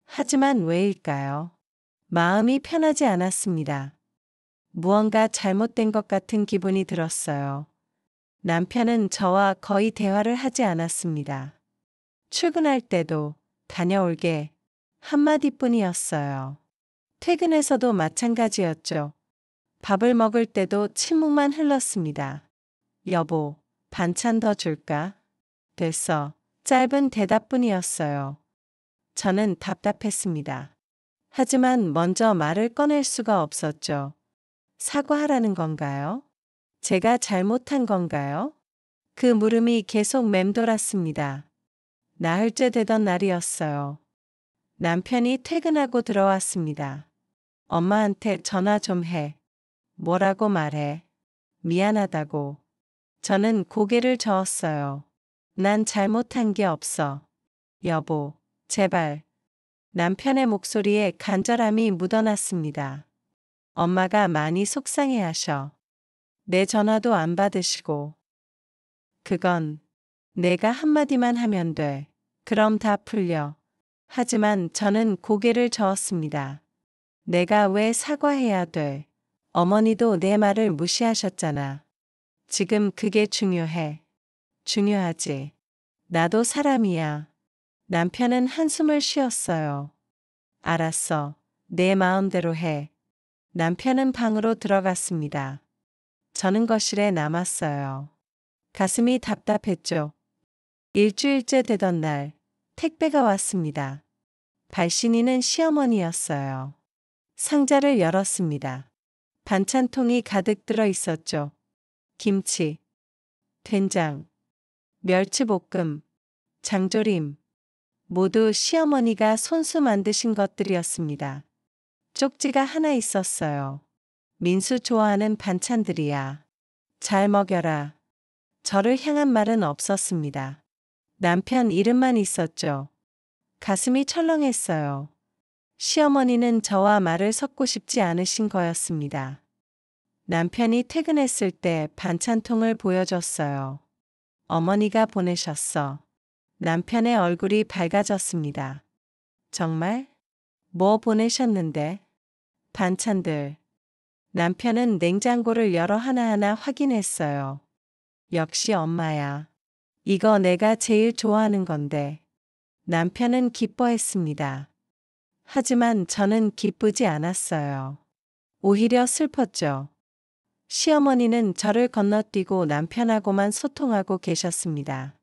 [SPEAKER 1] 하지만 왜일까요? 마음이 편하지 않았습니다. 무언가 잘못된 것 같은 기분이 들었어요. 남편은 저와 거의 대화를 하지 않았습니다. 출근할 때도, 다녀올게. 한마디뿐이었어요. 퇴근해서도 마찬가지였죠. 밥을 먹을 때도 침묵만 흘렀습니다. 여보, 반찬 더 줄까? 됐어. 짧은 대답뿐이었어요. 저는 답답했습니다. 하지만 먼저 말을 꺼낼 수가 없었죠. 사과하라는 건가요? 제가 잘못한 건가요? 그 물음이 계속 맴돌았습니다. 나흘째 되던 날이었어요. 남편이 퇴근하고 들어왔습니다. 엄마한테 전화 좀 해. 뭐라고 말해? 미안하다고. 저는 고개를 저었어요. 난 잘못한 게 없어. 여보, 제발. 남편의 목소리에 간절함이 묻어났습니다. 엄마가 많이 속상해 하셔. 내 전화도 안 받으시고. 그건 내가 한마디만 하면 돼. 그럼 다 풀려. 하지만 저는 고개를 저었습니다. 내가 왜 사과해야 돼? 어머니도 내 말을 무시하셨잖아. 지금 그게 중요해. 중요하지. 나도 사람이야. 남편은 한숨을 쉬었어요. 알았어. 내 마음대로 해. 남편은 방으로 들어갔습니다. 저는 거실에 남았어요. 가슴이 답답했죠. 일주일째 되던 날, 택배가 왔습니다. 발신인은 시어머니였어요. 상자를 열었습니다. 반찬통이 가득 들어 있었죠. 김치, 된장, 멸치볶음, 장조림, 모두 시어머니가 손수 만드신 것들이었습니다. 쪽지가 하나 있었어요. 민수 좋아하는 반찬들이야. 잘 먹여라. 저를 향한 말은 없었습니다. 남편 이름만 있었죠. 가슴이 철렁했어요. 시어머니는 저와 말을 섞고 싶지 않으신 거였습니다. 남편이 퇴근했을 때 반찬통을 보여줬어요. 어머니가 보내셨어. 남편의 얼굴이 밝아졌습니다. 정말? 뭐 보내셨는데? 반찬들. 남편은 냉장고를 열어 하나하나 확인했어요. 역시 엄마야. 이거 내가 제일 좋아하는 건데. 남편은 기뻐했습니다. 하지만 저는 기쁘지 않았어요. 오히려 슬펐죠. 시어머니는 저를 건너뛰고 남편하고만 소통하고 계셨습니다.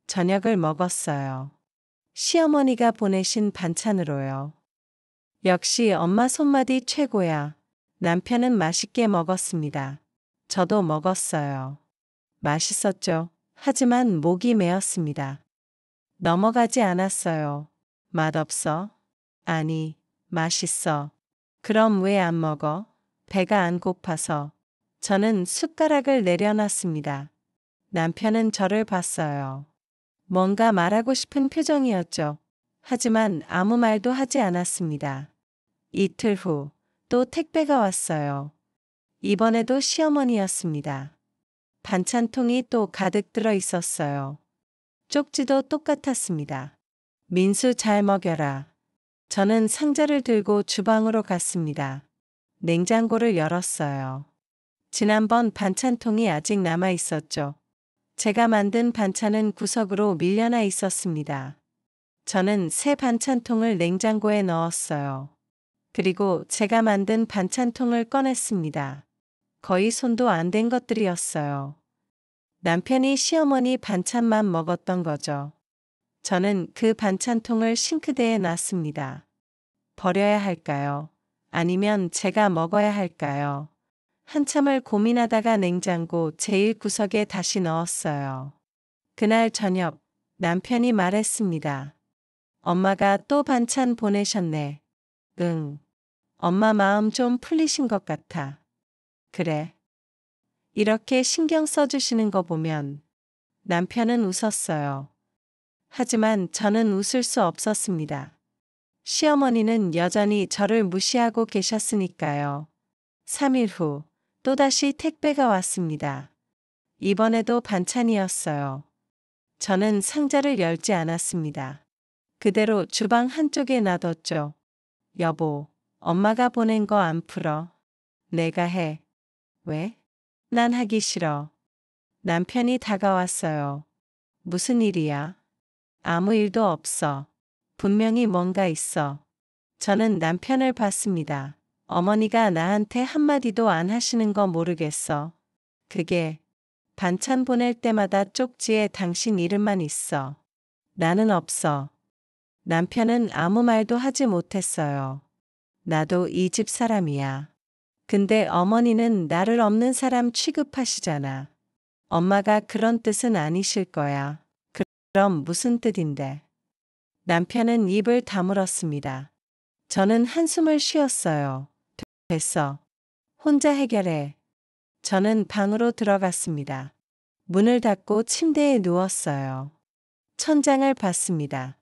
[SPEAKER 1] 저녁을 먹었어요. 시어머니가 보내신 반찬으로요. 역시 엄마 손맛이 최고야. 남편은 맛있게 먹었습니다. 저도 먹었어요. 맛있었죠. 하지만 목이 메었습니다. 넘어가지 않았어요. 맛없어? 아니, 맛있어. 그럼 왜 안 먹어? 배가 안 고파서. 저는 숟가락을 내려놨습니다. 남편은 저를 봤어요. 뭔가 말하고 싶은 표정이었죠. 하지만 아무 말도 하지 않았습니다. 이틀 후, 또 택배가 왔어요. 이번에도 시어머니였습니다. 반찬통이 또 가득 들어 있었어요. 쪽지도 똑같았습니다. 민수 잘 먹여라. 저는 상자를 들고 주방으로 갔습니다. 냉장고를 열었어요. 지난번 반찬통이 아직 남아 있었죠. 제가 만든 반찬은 구석으로 밀려나 있었습니다. 저는 새 반찬통을 냉장고에 넣었어요. 그리고 제가 만든 반찬통을 꺼냈습니다. 거의 손도 안 댄 것들이었어요. 남편이 시어머니 반찬만 먹었던 거죠. 저는 그 반찬통을 싱크대에 놨습니다. 버려야 할까요? 아니면 제가 먹어야 할까요? 한참을 고민하다가 냉장고 제일 구석에 다시 넣었어요. 그날 저녁 남편이 말했습니다. 엄마가 또 반찬 보내셨네. 응. 엄마 마음 좀 풀리신 것 같아. 그래. 이렇게 신경 써주시는 거 보면 남편은 웃었어요. 하지만 저는 웃을 수 없었습니다. 시어머니는 여전히 저를 무시하고 계셨으니까요. 3일 후 또다시 택배가 왔습니다. 이번에도 반찬이었어요. 저는 상자를 열지 않았습니다. 그대로 주방 한쪽에 놔뒀죠. 여보, 엄마가 보낸 거 안 풀어. 내가 해. 왜? 난 하기 싫어. 남편이 다가왔어요. 무슨 일이야? 아무 일도 없어. 분명히 뭔가 있어. 저는 남편을 봤습니다. 어머니가 나한테 한마디도 안 하시는 거 모르겠어. 그게 반찬 보낼 때마다 쪽지에 당신 이름만 있어. 나는 없어. 남편은 아무 말도 하지 못했어요. 나도 이 집 사람이야. 근데 어머니는 나를 없는 사람 취급하시잖아. 엄마가 그런 뜻은 아니실 거야. 그럼 무슨 뜻인데? 남편은 입을 다물었습니다. 저는 한숨을 쉬었어요. 됐어. 혼자 해결해. 저는 방으로 들어갔습니다. 문을 닫고 침대에 누웠어요. 천장을 봤습니다.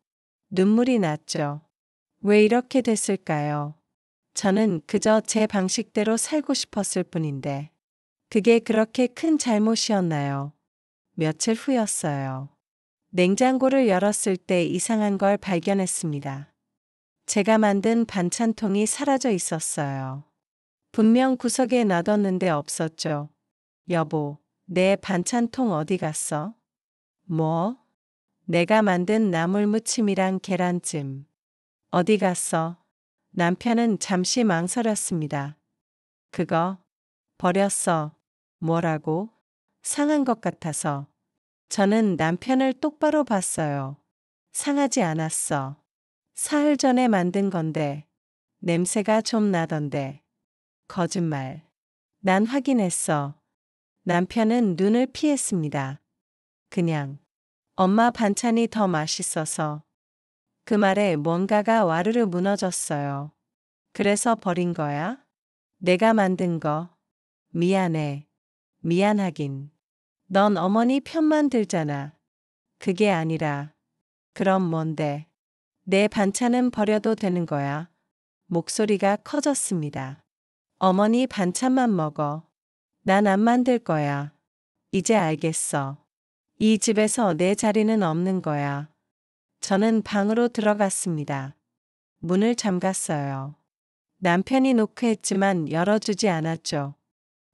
[SPEAKER 1] 눈물이 났죠. 왜 이렇게 됐을까요? 저는 그저 제 방식대로 살고 싶었을 뿐인데. 그게 그렇게 큰 잘못이었나요? 며칠 후였어요. 냉장고를 열었을 때 이상한 걸 발견했습니다. 제가 만든 반찬통이 사라져 있었어요. 분명 구석에 놔뒀는데 없었죠. 여보, 내 반찬통 어디 갔어? 뭐? 내가 만든 나물무침이랑 계란찜. 어디 갔어? 남편은 잠시 망설였습니다. 그거 버렸어. 뭐라고? 상한 것 같아서. 저는 남편을 똑바로 봤어요. 상하지 않았어. 사흘 전에 만든 건데. 냄새가 좀 나던데. 거짓말. 난 확인했어. 남편은 눈을 피했습니다. 그냥 엄마 반찬이 더 맛있어서. 그 말에 뭔가가 와르르 무너졌어요. 그래서 버린 거야? 내가 만든 거. 미안해. 미안하긴. 넌 어머니 편만 들잖아. 그게 아니라. 그럼 뭔데? 내 반찬은 버려도 되는 거야. 목소리가 커졌습니다. 어머니 반찬만 먹어. 난 안 만들 거야. 이제 알겠어. 이 집에서 내 자리는 없는 거야. 저는 방으로 들어갔습니다. 문을 잠갔어요. 남편이 노크했지만 열어주지 않았죠.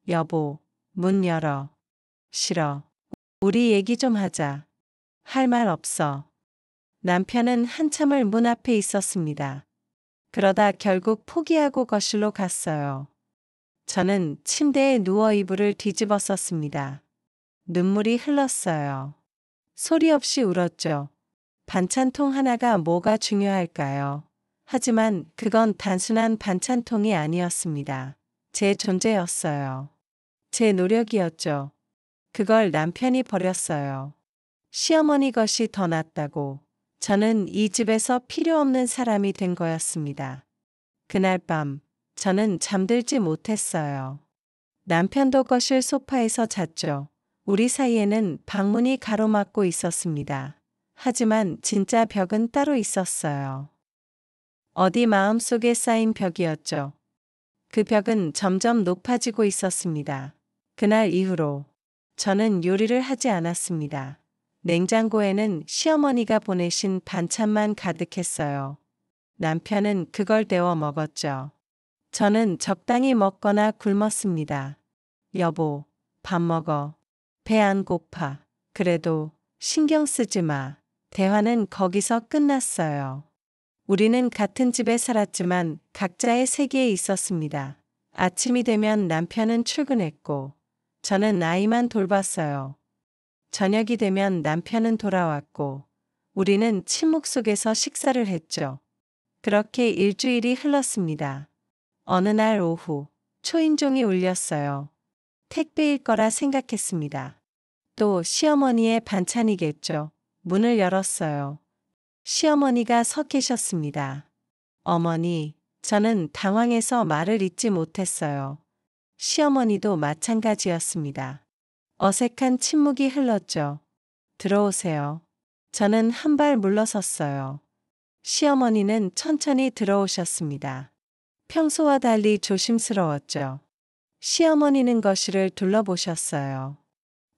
[SPEAKER 1] 여보, 문 열어. 싫어. 우리 얘기 좀 하자. 할 말 없어. 남편은 한참을 문 앞에 있었습니다. 그러다 결국 포기하고 거실로 갔어요. 저는 침대에 누워 이불을 뒤집어 썼습니다. 눈물이 흘렀어요. 소리 없이 울었죠. 반찬통 하나가 뭐가 중요할까요? 하지만 그건 단순한 반찬통이 아니었습니다. 제 존재였어요. 제 노력이었죠. 그걸 남편이 버렸어요. 시어머니 것이 더 낫다고. 저는 이 집에서 필요 없는 사람이 된 거였습니다. 그날 밤, 저는 잠들지 못했어요. 남편도 거실 소파에서 잤죠. 우리 사이에는 방문이 가로막고 있었습니다. 하지만 진짜 벽은 따로 있었어요. 어디 마음속에 쌓인 벽이었죠. 그 벽은 점점 높아지고 있었습니다. 그날 이후로 저는 요리를 하지 않았습니다. 냉장고에는 시어머니가 보내신 반찬만 가득했어요. 남편은 그걸 데워 먹었죠. 저는 적당히 먹거나 굶었습니다. 여보, 밥 먹어. 배 안 고파. 그래도 신경 쓰지 마. 대화는 거기서 끝났어요. 우리는 같은 집에 살았지만 각자의 세계에 있었습니다. 아침이 되면 남편은 출근했고 저는 아이만 돌봤어요. 저녁이 되면 남편은 돌아왔고 우리는 침묵 속에서 식사를 했죠. 그렇게 일주일이 흘렀습니다. 어느 날 오후 초인종이 울렸어요. 택배일 거라 생각했습니다. 또 시어머니의 반찬이겠죠. 문을 열었어요. 시어머니가 서 계셨습니다. 어머니, 저는 당황해서 말을 잇지 못했어요. 시어머니도 마찬가지였습니다. 어색한 침묵이 흘렀죠. 들어오세요. 저는 한 발 물러섰어요. 시어머니는 천천히 들어오셨습니다. 평소와 달리 조심스러웠죠. 시어머니는 거실을 둘러보셨어요.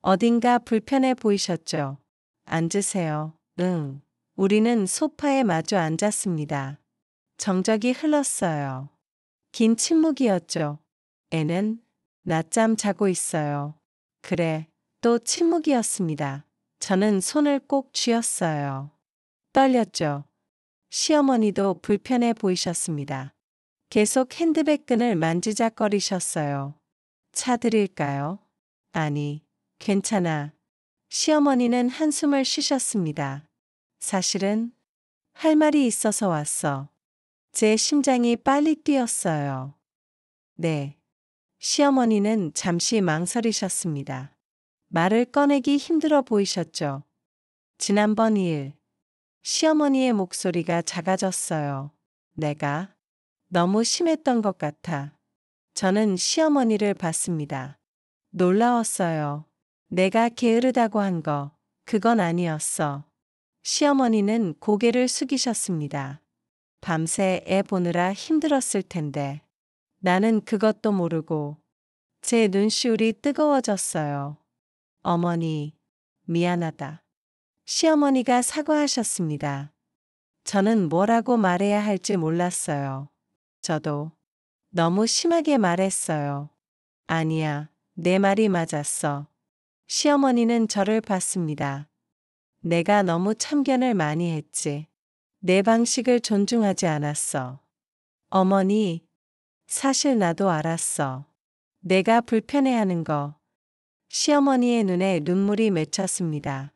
[SPEAKER 1] 어딘가 불편해 보이셨죠. 앉으세요. 응. 우리는 소파에 마주 앉았습니다. 정적이 흘렀어요. 긴 침묵이었죠. 애는 낮잠 자고 있어요. 그래. 또 침묵이었습니다. 저는 손을 꼭 쥐었어요. 떨렸죠. 시어머니도 불편해 보이셨습니다. 계속 핸드백 끈을 만지작거리셨어요. 차 드릴까요? 아니, 괜찮아. 시어머니는 한숨을 쉬셨습니다. 사실은 할 말이 있어서 왔어. 제 심장이 빨리 뛰었어요. 네. 시어머니는 잠시 망설이셨습니다. 말을 꺼내기 힘들어 보이셨죠? 지난번 일. 시어머니의 목소리가 작아졌어요. 내가 너무 심했던 것 같아. 저는 시어머니를 봤습니다. 놀라웠어요. 내가 게으르다고 한 거, 그건 아니었어. 시어머니는 고개를 숙이셨습니다. 밤새 애 보느라 힘들었을 텐데. 나는 그것도 모르고 제 눈시울이 뜨거워졌어요. 어머니, 미안하다. 시어머니가 사과하셨습니다. 저는 뭐라고 말해야 할지 몰랐어요. 저도 너무 심하게 말했어요. 아니야, 내 말이 맞았어. 시어머니는 저를 봤습니다. 내가 너무 참견을 많이 했지. 내 방식을 존중하지 않았어. 어머니, 사실 나도 알았어. 내가 불편해하는 거. 시어머니의 눈에 눈물이 맺혔습니다.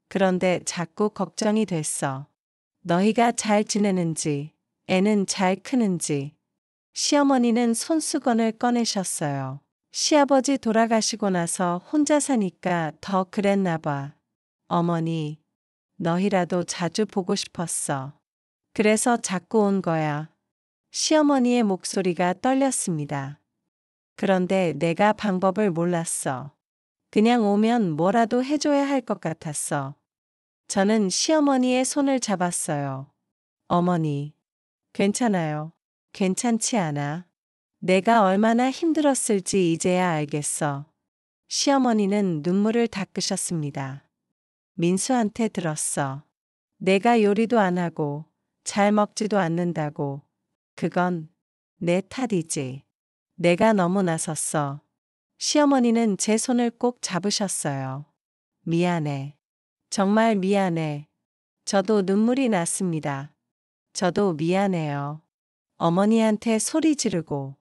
[SPEAKER 1] 그런데 자꾸 걱정이 됐어. 너희가 잘 지내는지, 애는 잘 크는지. 시어머니는 손수건을 꺼내셨어요. 시아버지 돌아가시고 나서 혼자 사니까 더 그랬나 봐. 어머니, 너희라도 자주 보고 싶었어. 그래서 자꾸 온 거야. 시어머니의 목소리가 떨렸습니다. 그런데 내가 방법을 몰랐어. 그냥 오면 뭐라도 해줘야 할 것 같았어. 저는 시어머니의 손을 잡았어요. 어머니, 괜찮아요. 괜찮지 않아. 내가 얼마나 힘들었을지 이제야 알겠어. 시어머니는 눈물을 닦으셨습니다. 민수한테 들었어. 내가 요리도 안 하고 잘 먹지도 않는다고. 그건 내 탓이지. 내가 너무 나섰어. 시어머니는 제 손을 꼭 잡으셨어요. 미안해. 정말 미안해. 저도 눈물이 났습니다. 저도 미안해요. 어머니한테 소리 지르고.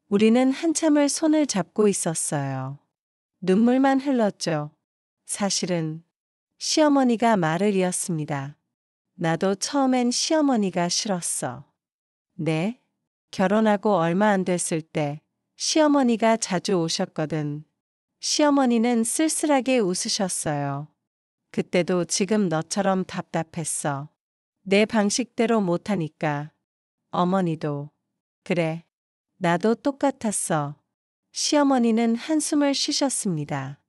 [SPEAKER 1] 우리는 한참을 손을 잡고 있었어요. 눈물만 흘렀죠. 사실은 시어머니가 말을 이었습니다. 나도 처음엔 시어머니가 싫었어. 네? 결혼하고 얼마 안 됐을 때 시어머니가 자주 오셨거든. 시어머니는 쓸쓸하게 웃으셨어요. 그때도 지금 너처럼 답답했어. 내 방식대로 못하니까. 어머니도. 그래. 나도 똑같았어. 시어머니는 한숨을 쉬셨습니다.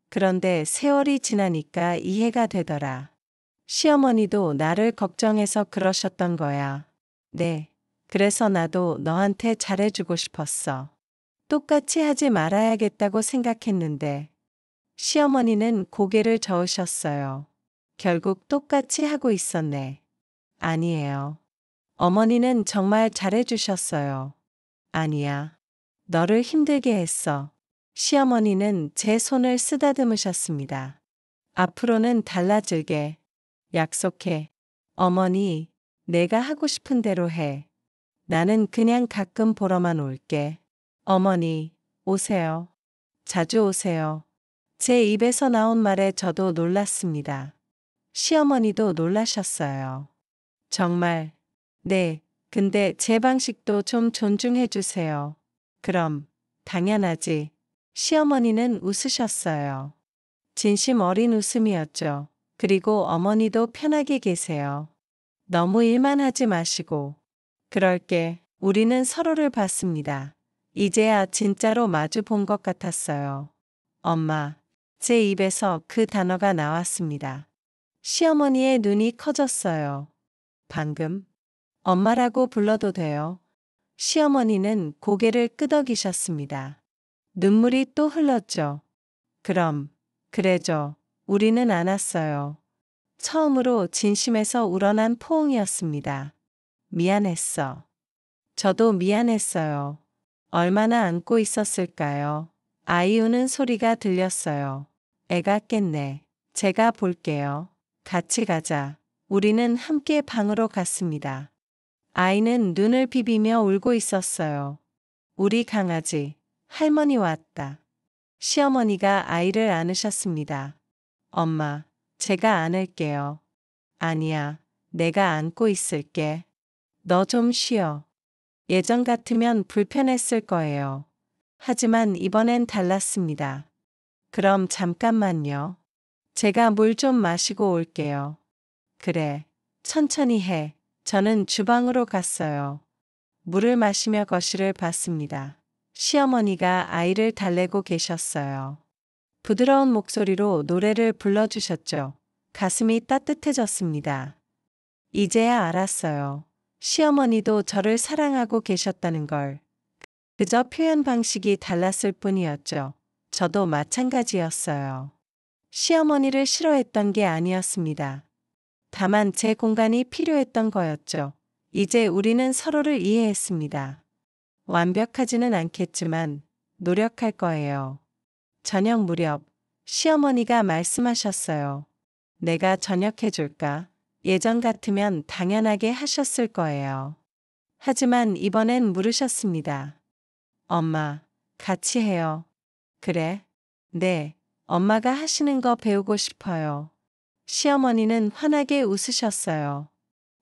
[SPEAKER 1] 그런데 세월이 지나니까 이해가 되더라. 시어머니도 나를 걱정해서 그러셨던 거야. 네. 그래서 나도 너한테 잘해주고 싶었어. 똑같이 하지 말아야겠다고 생각했는데. 시어머니는 고개를 저으셨어요. 결국 똑같이 하고 있었네. 아니에요. 어머니는 정말 잘해주셨어요. 아니야. 너를 힘들게 했어. 시어머니는 제 손을 쓰다듬으셨습니다. 앞으로는 달라질게. 약속해. 어머니, 내가 하고 싶은 대로 해. 나는 그냥 가끔 보러만 올게. 어머니, 오세요. 자주 오세요. 제 입에서 나온 말에 저도 놀랐습니다. 시어머니도 놀라셨어요. 정말, 네, 근데 제 방식도 좀 존중해 주세요. 그럼, 당연하지. 시어머니는 웃으셨어요. 진심 어린 웃음이었죠. 그리고 어머니도 편하게 계세요. 너무 일만 하지 마시고. 그럴게. 우리는 서로를 봤습니다. 이제야 진짜로 마주 본 것 같았어요. 엄마. 제 입에서 그 단어가 나왔습니다. 시어머니의 눈이 커졌어요. 방금 엄마라고 불러도 돼요? 시어머니는 고개를 끄덕이셨습니다. 눈물이 또 흘렀죠. 그럼, 그래죠. 우리는 안았어요. 처음으로 진심에서 우러난 포옹이었습니다. 미안했어. 저도 미안했어요. 얼마나 안고 있었을까요? 아이 우는 소리가 들렸어요. 애가 깼네. 제가 볼게요. 같이 가자. 우리는 함께 방으로 갔습니다. 아이는 눈을 비비며 울고 있었어요. 우리 강아지, 할머니 왔다. 시어머니가 아이를 안으셨습니다. 엄마, 제가 안을게요. 아니야, 내가 안고 있을게. 너 좀 쉬어. 예전 같으면 불편했을 거예요. 하지만 이번엔 달랐습니다. 그럼 잠깐만요. 제가 물 좀 마시고 올게요. 그래, 천천히 해. 저는 주방으로 갔어요. 물을 마시며 거실을 봤습니다. 시어머니가 아이를 달래고 계셨어요. 부드러운 목소리로 노래를 불러주셨죠. 가슴이 따뜻해졌습니다. 이제야 알았어요. 시어머니도 저를 사랑하고 계셨다는 걸. 그저 표현 방식이 달랐을 뿐이었죠. 저도 마찬가지였어요. 시어머니를 싫어했던 게 아니었습니다. 다만 제 공간이 필요했던 거였죠. 이제 우리는 서로를 이해했습니다. 완벽하지는 않겠지만 노력할 거예요. 저녁 무렵 시어머니가 말씀하셨어요. 내가 저녁 해줄까? 예전 같으면 당연하게 하셨을 거예요. 하지만 이번엔 물으셨습니다. 엄마, 같이 해요. 그래? 네, 엄마가 하시는 거 배우고 싶어요. 시어머니는 환하게 웃으셨어요.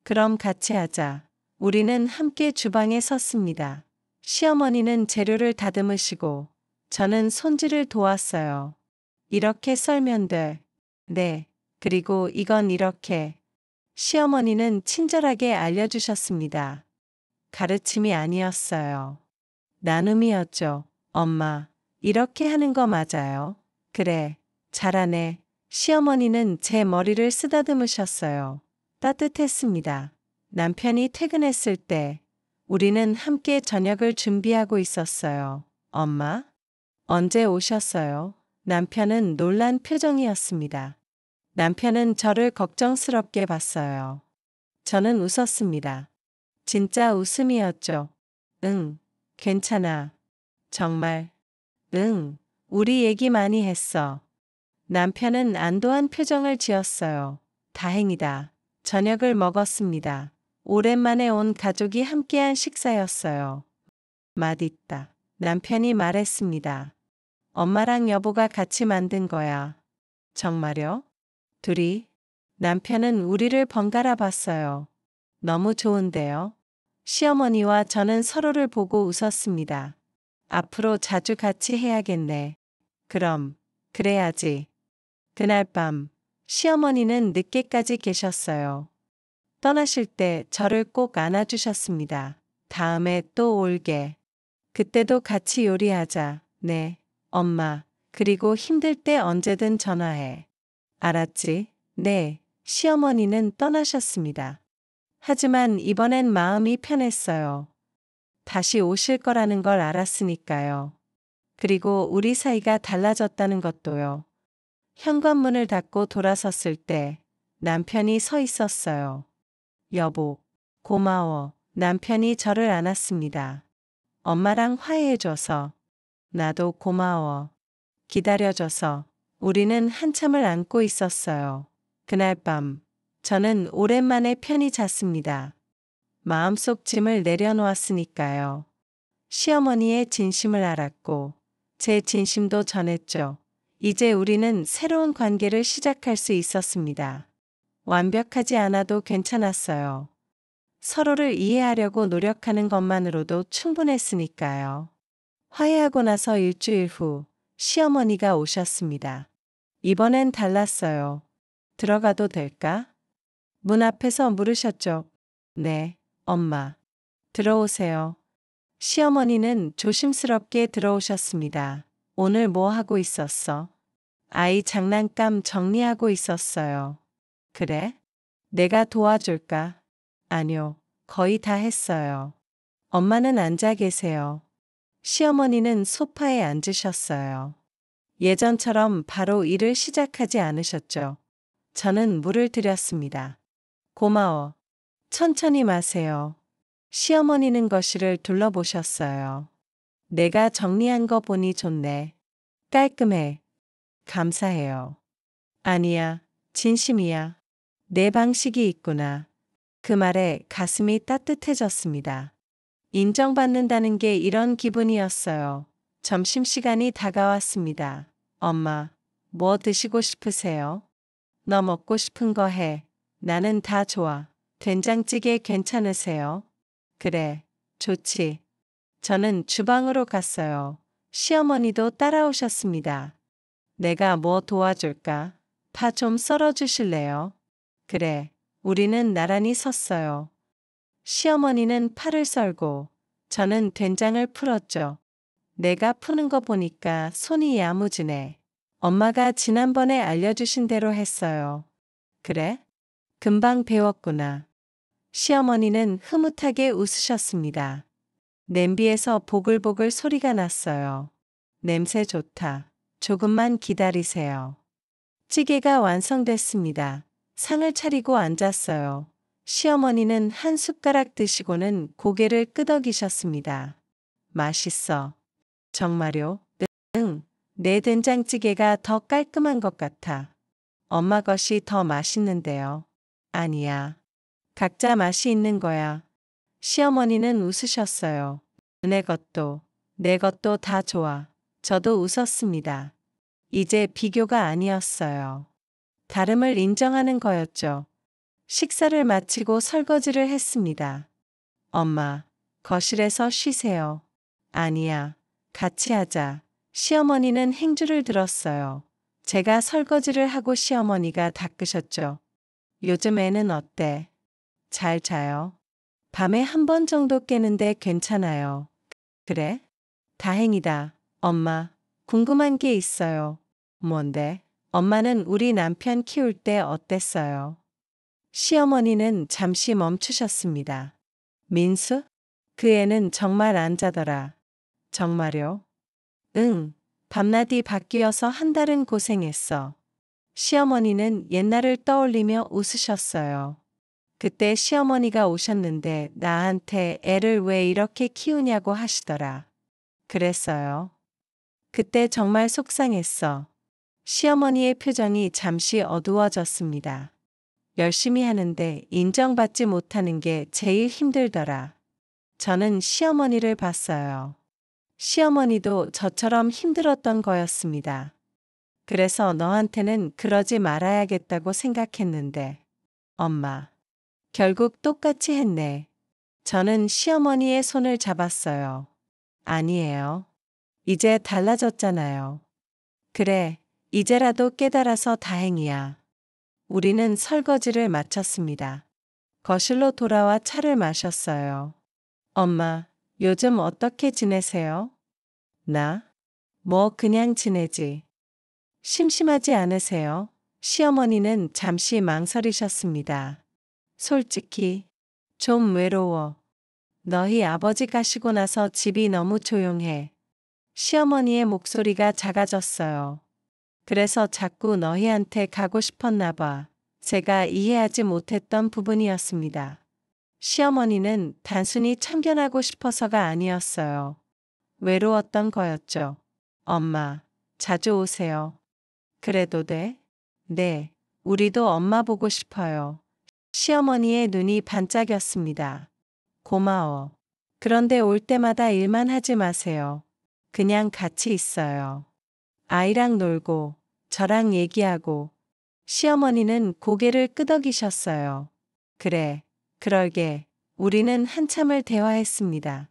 [SPEAKER 1] 그럼 같이 하자. 우리는 함께 주방에 섰습니다. 시어머니는 재료를 다듬으시고 저는 손질을 도왔어요. 이렇게 썰면 돼. 네. 그리고 이건 이렇게. 시어머니는 친절하게 알려주셨습니다. 가르침이 아니었어요. 나눔이었죠. 엄마, 이렇게 하는 거 맞아요. 그래, 잘하네. 시어머니는 제 머리를 쓰다듬으셨어요. 따뜻했습니다. 남편이 퇴근했을 때 우리는 함께 저녁을 준비하고 있었어요. 엄마? 언제 오셨어요? 남편은 놀란 표정이었습니다. 남편은 저를 걱정스럽게 봤어요. 저는 웃었습니다. 진짜 웃음이었죠. 응, 괜찮아. 정말. 응, 우리 얘기 많이 했어. 남편은 안도한 표정을 지었어요. 다행이다. 저녁을 먹었습니다. 오랜만에 온 가족이 함께한 식사였어요. 맛있다. 남편이 말했습니다. 엄마랑 여보가 같이 만든 거야. 정말요? 둘이? 남편은 우리를 번갈아 봤어요. 너무 좋은데요? 시어머니와 저는 서로를 보고 웃었습니다. 앞으로 자주 같이 해야겠네. 그럼, 그래야지. 그날 밤, 시어머니는 늦게까지 계셨어요. 떠나실 때 저를 꼭 안아주셨습니다. 다음에 또 올게. 그때도 같이 요리하자. 네, 엄마. 그리고 힘들 때 언제든 전화해. 알았지? 네, 시어머니는 떠나셨습니다. 하지만 이번엔 마음이 편했어요. 다시 오실 거라는 걸 알았으니까요. 그리고 우리 사이가 달라졌다는 것도요. 현관문을 닫고 돌아섰을 때 남편이 서 있었어요. 여보, 고마워. 남편이 저를 안았습니다. 엄마랑 화해해줘서. 나도 고마워. 기다려줘서. 우리는 한참을 안고 있었어요. 그날 밤, 저는 오랜만에 편히 잤습니다. 마음속 짐을 내려놓았으니까요. 시어머니의 진심을 알았고, 제 진심도 전했죠. 이제 우리는 새로운 관계를 시작할 수 있었습니다. 완벽하지 않아도 괜찮았어요. 서로를 이해하려고 노력하는 것만으로도 충분했으니까요. 화해하고 나서 일주일 후, 시어머니가 오셨습니다. 이번엔 달랐어요. 들어가도 될까? 문 앞에서 물으셨죠. 네, 엄마. 들어오세요. 시어머니는 조심스럽게 들어오셨습니다. 오늘 뭐 하고 있었어? 아이 장난감 정리하고 있었어요. 그래? 내가 도와줄까? 아니요, 거의 다 했어요. 엄마는 앉아 계세요. 시어머니는 소파에 앉으셨어요. 예전처럼 바로 일을 시작하지 않으셨죠. 저는 물을 드렸습니다. 고마워. 천천히 마세요. 시어머니는 거실을 둘러보셨어요. 내가 정리한 거 보니 좋네. 깔끔해. 감사해요. 아니야, 진심이야. 내 방식이 있구나. 그 말에 가슴이 따뜻해졌습니다. 인정받는다는 게 이런 기분이었어요. 점심시간이 다가왔습니다. 엄마, 뭐 드시고 싶으세요? 너 먹고 싶은 거 해. 나는 다 좋아. 된장찌개 괜찮으세요? 그래, 좋지. 저는 주방으로 갔어요. 시어머니도 따라오셨습니다. 내가 뭐 도와줄까? 파 좀 썰어 주실래요? 그래, 우리는 나란히 섰어요. 시어머니는 파를 썰고 저는 된장을 풀었죠. 내가 푸는 거 보니까 손이 야무지네. 엄마가 지난번에 알려주신 대로 했어요. 그래? 금방 배웠구나. 시어머니는 흐뭇하게 웃으셨습니다. 냄비에서 보글보글 소리가 났어요. 냄새 좋다. 조금만 기다리세요. 찌개가 완성됐습니다. 상을 차리고 앉았어요. 시어머니는 한 숟가락 드시고는 고개를 끄덕이셨습니다. 맛있어. 정말요? 응. 내 된장찌개가 더 깔끔한 것 같아. 엄마 것이 더 맛있는데요. 아니야. 각자 맛이 있는 거야. 시어머니는 웃으셨어요. 내 것도 다 좋아. 저도 웃었습니다. 이제 비교가 아니었어요. 다름을 인정하는 거였죠. 식사를 마치고 설거지를 했습니다. 엄마, 거실에서 쉬세요. 아니야. 같이 하자. 시어머니는 행주를 들었어요. 제가 설거지를 하고 시어머니가 닦으셨죠. 요즘 애는 어때? 잘 자요? 밤에 한 번 정도 깨는데 괜찮아요. 그래? 다행이다. 엄마, 궁금한 게 있어요. 뭔데? 엄마는 우리 남편 키울 때 어땠어요? 시어머니는 잠시 멈추셨습니다. 민수? 그 애는 정말 안 자더라. 정말요? 응. 밤낮이 바뀌어서 한 달은 고생했어. 시어머니는 옛날을 떠올리며 웃으셨어요. 그때 시어머니가 오셨는데 나한테 애를 왜 이렇게 키우냐고 하시더라. 그랬어요. 그때 정말 속상했어. 시어머니의 표정이 잠시 어두워졌습니다. 열심히 하는데 인정받지 못하는 게 제일 힘들더라. 저는 시어머니를 봤어요. 시어머니도 저처럼 힘들었던 거였습니다. 그래서 너한테는 그러지 말아야겠다고 생각했는데. 엄마. 결국 똑같이 했네. 저는 시어머니의 손을 잡았어요. 아니에요. 이제 달라졌잖아요. 그래, 이제라도 깨달아서 다행이야. 우리는 설거지를 마쳤습니다. 거실로 돌아와 차를 마셨어요. 엄마, 요즘 어떻게 지내세요? 나? 뭐 그냥 지내지. 심심하지 않으세요? 시어머니는 잠시 망설이셨습니다. 솔직히, 좀 외로워. 너희 아버지 가시고 나서 집이 너무 조용해. 시어머니의 목소리가 작아졌어요. 그래서 자꾸 너희한테 가고 싶었나 봐. 제가 이해하지 못했던 부분이었습니다. 시어머니는 단순히 참견하고 싶어서가 아니었어요. 외로웠던 거였죠. 엄마, 자주 오세요. 그래도 돼? 네, 우리도 엄마 보고 싶어요. 시어머니의 눈이 반짝였습니다. 고마워. 그런데 올 때마다 일만 하지 마세요. 그냥 같이 있어요. 아이랑 놀고, 저랑 얘기하고, 시어머니는 고개를 끄덕이셨어요. 그래, 그러게. 우리는 한참을 대화했습니다.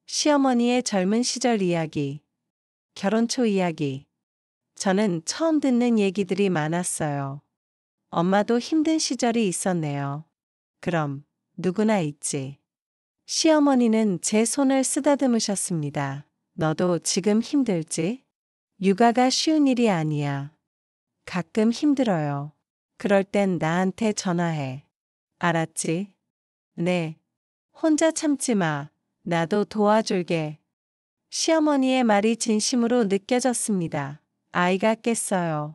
[SPEAKER 1] 시어머니의 젊은 시절 이야기, 결혼 초 이야기. 저는 처음 듣는 얘기들이 많았어요. 엄마도 힘든 시절이 있었네요. 그럼, 누구나 있지. 시어머니는 제 손을 쓰다듬으셨습니다. 너도 지금 힘들지? 육아가 쉬운 일이 아니야. 가끔 힘들어요. 그럴 땐 나한테 전화해. 알았지? 네. 혼자 참지 마. 나도 도와줄게. 시어머니의 말이 진심으로 느껴졌습니다. 아이가 깼어요.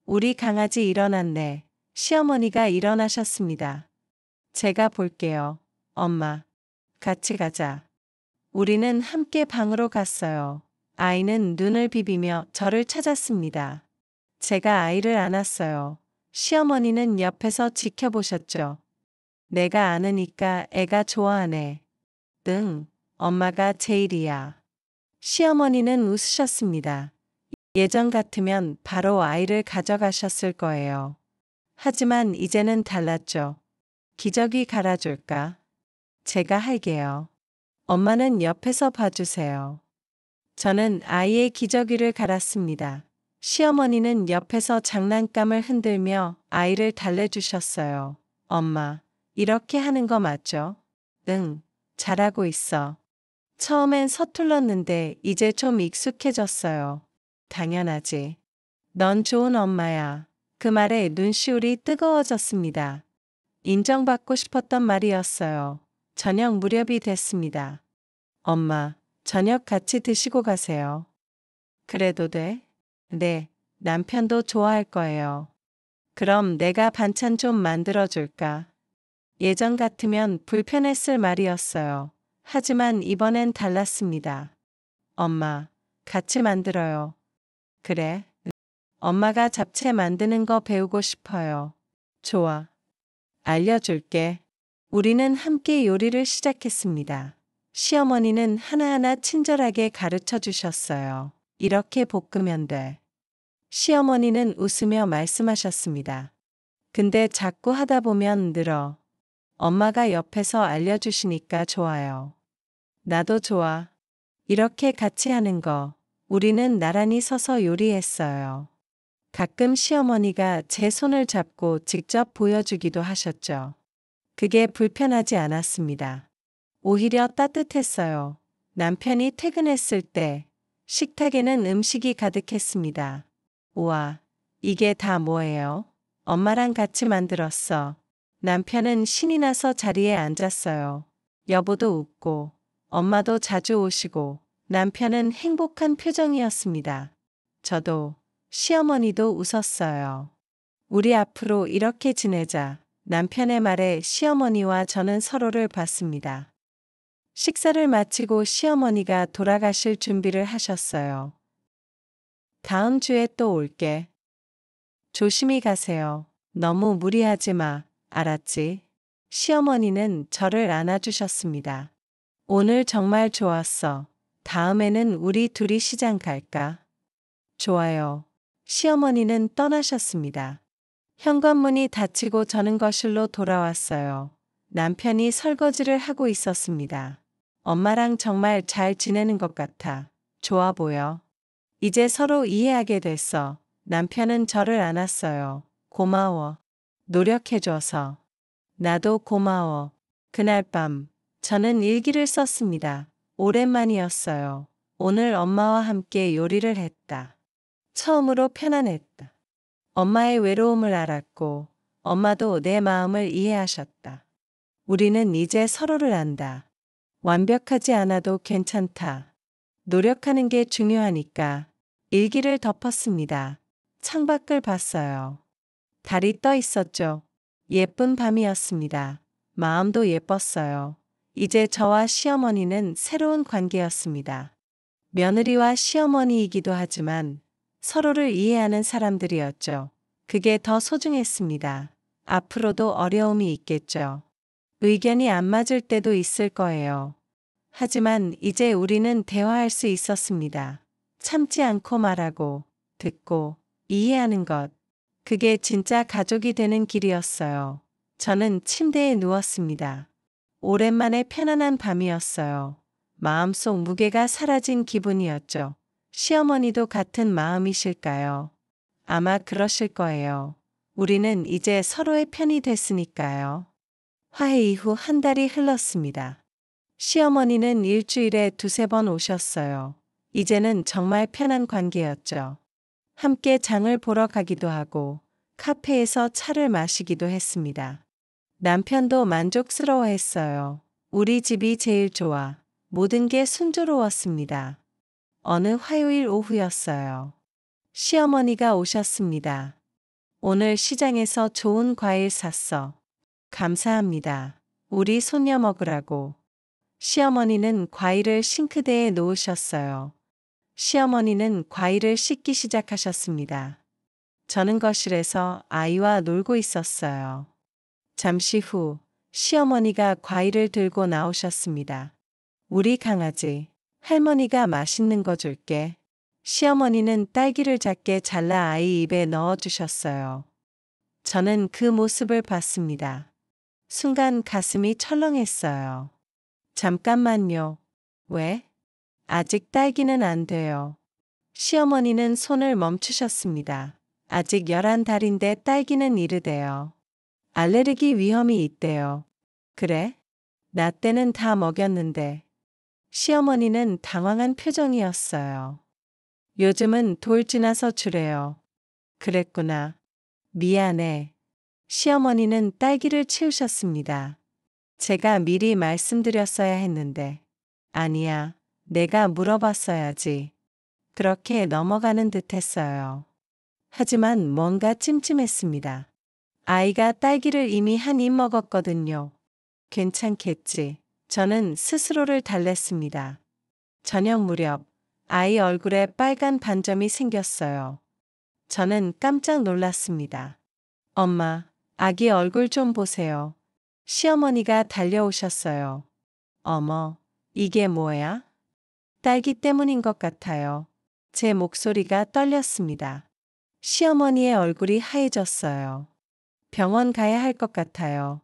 [SPEAKER 1] 우리 강아지 일어났네. 시어머니가 일어나셨습니다. 제가 볼게요. 엄마. 같이 가자. 우리는 함께 방으로 갔어요. 아이는 눈을 비비며 저를 찾았습니다. 제가 아이를 안았어요. 시어머니는 옆에서 지켜보셨죠. 내가 아느니까 애가 좋아하네. 응, 엄마가 제일이야. 시어머니는 웃으셨습니다. 예전 같으면 바로 아이를 가져가셨을 거예요. 하지만 이제는 달랐죠. 기저귀 갈아줄까? 제가 할게요. 엄마는 옆에서 봐주세요. 저는 아이의 기저귀를 갈았습니다. 시어머니는 옆에서 장난감을 흔들며 아이를 달래주셨어요. 엄마, 이렇게 하는 거 맞죠? 응, 잘하고 있어. 처음엔 서툴렀는데 이제 좀 익숙해졌어요. 당연하지. 넌 좋은 엄마야. 그 말에 눈시울이 뜨거워졌습니다. 인정받고 싶었던 말이었어요. 저녁 무렵이 됐습니다. 엄마, 저녁 같이 드시고 가세요. 그래도 돼? 네, 남편도 좋아할 거예요. 그럼 내가 반찬 좀 만들어줄까? 예전 같으면 불편했을 말이었어요. 하지만 이번엔 달랐습니다. 엄마, 같이 만들어요. 그래. 엄마가 잡채 만드는 거 배우고 싶어요. 좋아. 알려줄게. 우리는 함께 요리를 시작했습니다. 시어머니는 하나하나 친절하게 가르쳐 주셨어요. 이렇게 볶으면 돼. 시어머니는 웃으며 말씀하셨습니다. 근데 자꾸 하다 보면 늘어. 엄마가 옆에서 알려주시니까 좋아요. 나도 좋아. 이렇게 같이 하는 거. 우리는 나란히 서서 요리했어요. 가끔 시어머니가 제 손을 잡고 직접 보여주기도 하셨죠. 그게 불편하지 않았습니다. 오히려 따뜻했어요. 남편이 퇴근했을 때 식탁에는 음식이 가득했습니다. 우와, 이게 다 뭐예요? 엄마랑 같이 만들었어. 남편은 신이 나서 자리에 앉았어요. 여보도 웃고, 엄마도 자주 오시고, 남편은 행복한 표정이었습니다. 저도, 시어머니도 웃었어요. 우리 앞으로 이렇게 지내자. 남편의 말에 시어머니와 저는 서로를 봤습니다. 식사를 마치고 시어머니가 돌아가실 준비를 하셨어요. 다음 주에 또 올게. 조심히 가세요. 너무 무리하지 마. 알았지? 시어머니는 저를 안아주셨습니다. 오늘 정말 좋았어. 다음에는 우리 둘이 시장 갈까? 좋아요. 시어머니는 떠나셨습니다. 현관문이 닫히고 저는 거실로 돌아왔어요. 남편이 설거지를 하고 있었습니다. 엄마랑 정말 잘 지내는 것 같아. 좋아 보여. 이제 서로 이해하게 됐어. 남편은 저를 안았어요. 고마워. 노력해줘서. 나도 고마워. 그날 밤, 저는 일기를 썼습니다. 오랜만이었어요. 오늘 엄마와 함께 요리를 했다. 처음으로 편안했다. 엄마의 외로움을 알았고, 엄마도 내 마음을 이해하셨다. 우리는 이제 서로를 안다. 완벽하지 않아도 괜찮다. 노력하는 게 중요하니까. 일기를 덮었습니다. 창밖을 봤어요. 달이 떠 있었죠. 예쁜 밤이었습니다. 마음도 예뻤어요. 이제 저와 시어머니는 새로운 관계였습니다. 며느리와 시어머니이기도 하지만 서로를 이해하는 사람들이었죠. 그게 더 소중했습니다. 앞으로도 어려움이 있겠죠. 의견이 안 맞을 때도 있을 거예요. 하지만 이제 우리는 대화할 수 있었습니다. 참지 않고 말하고, 듣고, 이해하는 것. 그게 진짜 가족이 되는 길이었어요. 저는 침대에 누웠습니다. 오랜만에 편안한 밤이었어요. 마음속 무게가 사라진 기분이었죠. 시어머니도 같은 마음이실까요? 아마 그러실 거예요. 우리는 이제 서로의 편이 됐으니까요. 화해 이후 한 달이 흘렀습니다. 시어머니는 일주일에 두세 번 오셨어요. 이제는 정말 편한 관계였죠. 함께 장을 보러 가기도 하고 카페에서 차를 마시기도 했습니다. 남편도 만족스러워했어요. 우리 집이 제일 좋아. 모든 게 순조로웠습니다. 어느 화요일 오후였어요. 시어머니가 오셨습니다. 오늘 시장에서 좋은 과일 샀어. 감사합니다. 우리 손녀 먹으라고. 시어머니는 과일을 싱크대에 놓으셨어요. 시어머니는 과일을 씻기 시작하셨습니다. 저는 거실에서 아이와 놀고 있었어요. 잠시 후 시어머니가 과일을 들고 나오셨습니다. 우리 강아지, 할머니가 맛있는 거 줄게. 시어머니는 딸기를 작게 잘라 아이 입에 넣어 주셨어요. 저는 그 모습을 봤습니다. 순간 가슴이 철렁했어요. 잠깐만요. 왜? 아직 딸기는 안 돼요. 시어머니는 손을 멈추셨습니다. 아직 11달인데 딸기는 이르대요. 알레르기 위험이 있대요. 그래? 나 때는 다 먹였는데. 시어머니는 당황한 표정이었어요. 요즘은 돌 지나서 주래요. 그랬구나. 미안해. 시어머니는 딸기를 치우셨습니다. 제가 미리 말씀드렸어야 했는데. 아니야. 내가 물어봤어야지. 그렇게 넘어가는 듯 했어요. 하지만 뭔가 찜찜했습니다. 아이가 딸기를 이미 한 입 먹었거든요. 괜찮겠지. 저는 스스로를 달랬습니다. 저녁 무렵 아이 얼굴에 빨간 반점이 생겼어요. 저는 깜짝 놀랐습니다. 엄마, 아기 얼굴 좀 보세요. 시어머니가 달려오셨어요. 어머, 이게 뭐야? 딸기 때문인 것 같아요. 제 목소리가 떨렸습니다. 시어머니의 얼굴이 하얘졌어요. 병원 가야 할 것 같아요.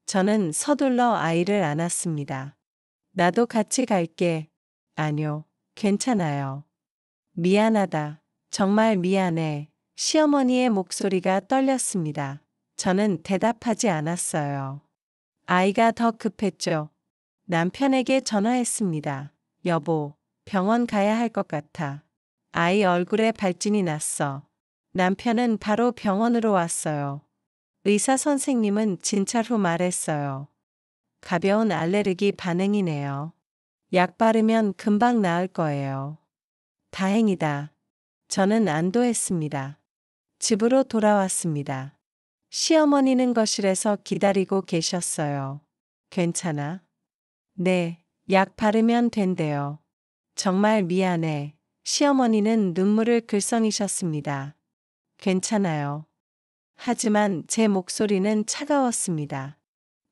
[SPEAKER 1] 저는 서둘러 아이를 안았습니다. 나도 같이 갈게. 아뇨, 괜찮아요. 미안하다. 정말 미안해. 시어머니의 목소리가 떨렸습니다. 저는 대답하지 않았어요. 아이가 더 급했죠. 남편에게 전화했습니다. 여보, 병원 가야 할 것 같아. 아이 얼굴에 발진이 났어. 남편은 바로 병원으로 왔어요. 의사 선생님은 진찰 후 말했어요. 가벼운 알레르기 반응이네요. 약 바르면 금방 나을 거예요. 다행이다. 저는 안도했습니다. 집으로 돌아왔습니다. 시어머니는 거실에서 기다리고 계셨어요. 괜찮아? 네, 약 바르면 된대요. 정말 미안해. 시어머니는 눈물을 글썽이셨습니다. 괜찮아요. 하지만 제 목소리는 차가웠습니다.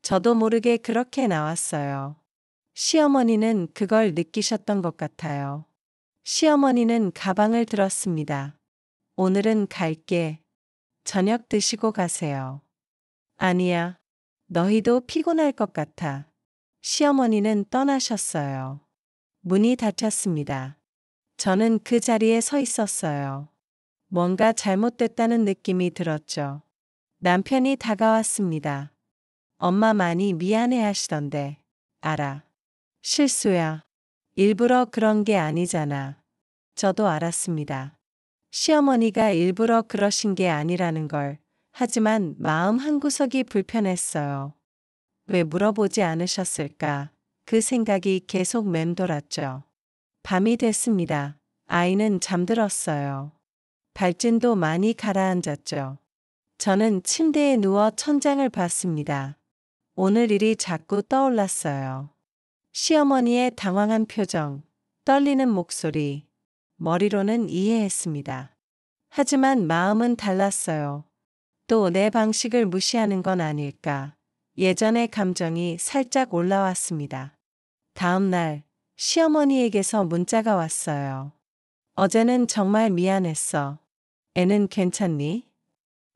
[SPEAKER 1] 저도 모르게 그렇게 나왔어요. 시어머니는 그걸 느끼셨던 것 같아요. 시어머니는 가방을 들었습니다. 오늘은 갈게. 저녁 드시고 가세요. 아니야. 너희도 피곤할 것 같아. 시어머니는 떠나셨어요. 문이 닫혔습니다. 저는 그 자리에 서 있었어요. 뭔가 잘못됐다는 느낌이 들었죠. 남편이 다가왔습니다. 엄마 많이 미안해 하시던데. 알아. 실수야. 일부러 그런 게 아니잖아. 저도 알았습니다. 시어머니가 일부러 그러신 게 아니라는 걸. 하지만 마음 한구석이 불편했어요. 왜 물어보지 않으셨을까? 그 생각이 계속 맴돌았죠. 밤이 됐습니다. 아이는 잠들었어요. 발진도 많이 가라앉았죠. 저는 침대에 누워 천장을 봤습니다. 오늘 일이 자꾸 떠올랐어요. 시어머니의 당황한 표정, 떨리는 목소리, 머리로는 이해했습니다. 하지만 마음은 달랐어요. 또 내 방식을 무시하는 건 아닐까. 예전의 감정이 살짝 올라왔습니다. 다음 날, 시어머니에게서 문자가 왔어요. 어제는 정말 미안했어. 애는 괜찮니?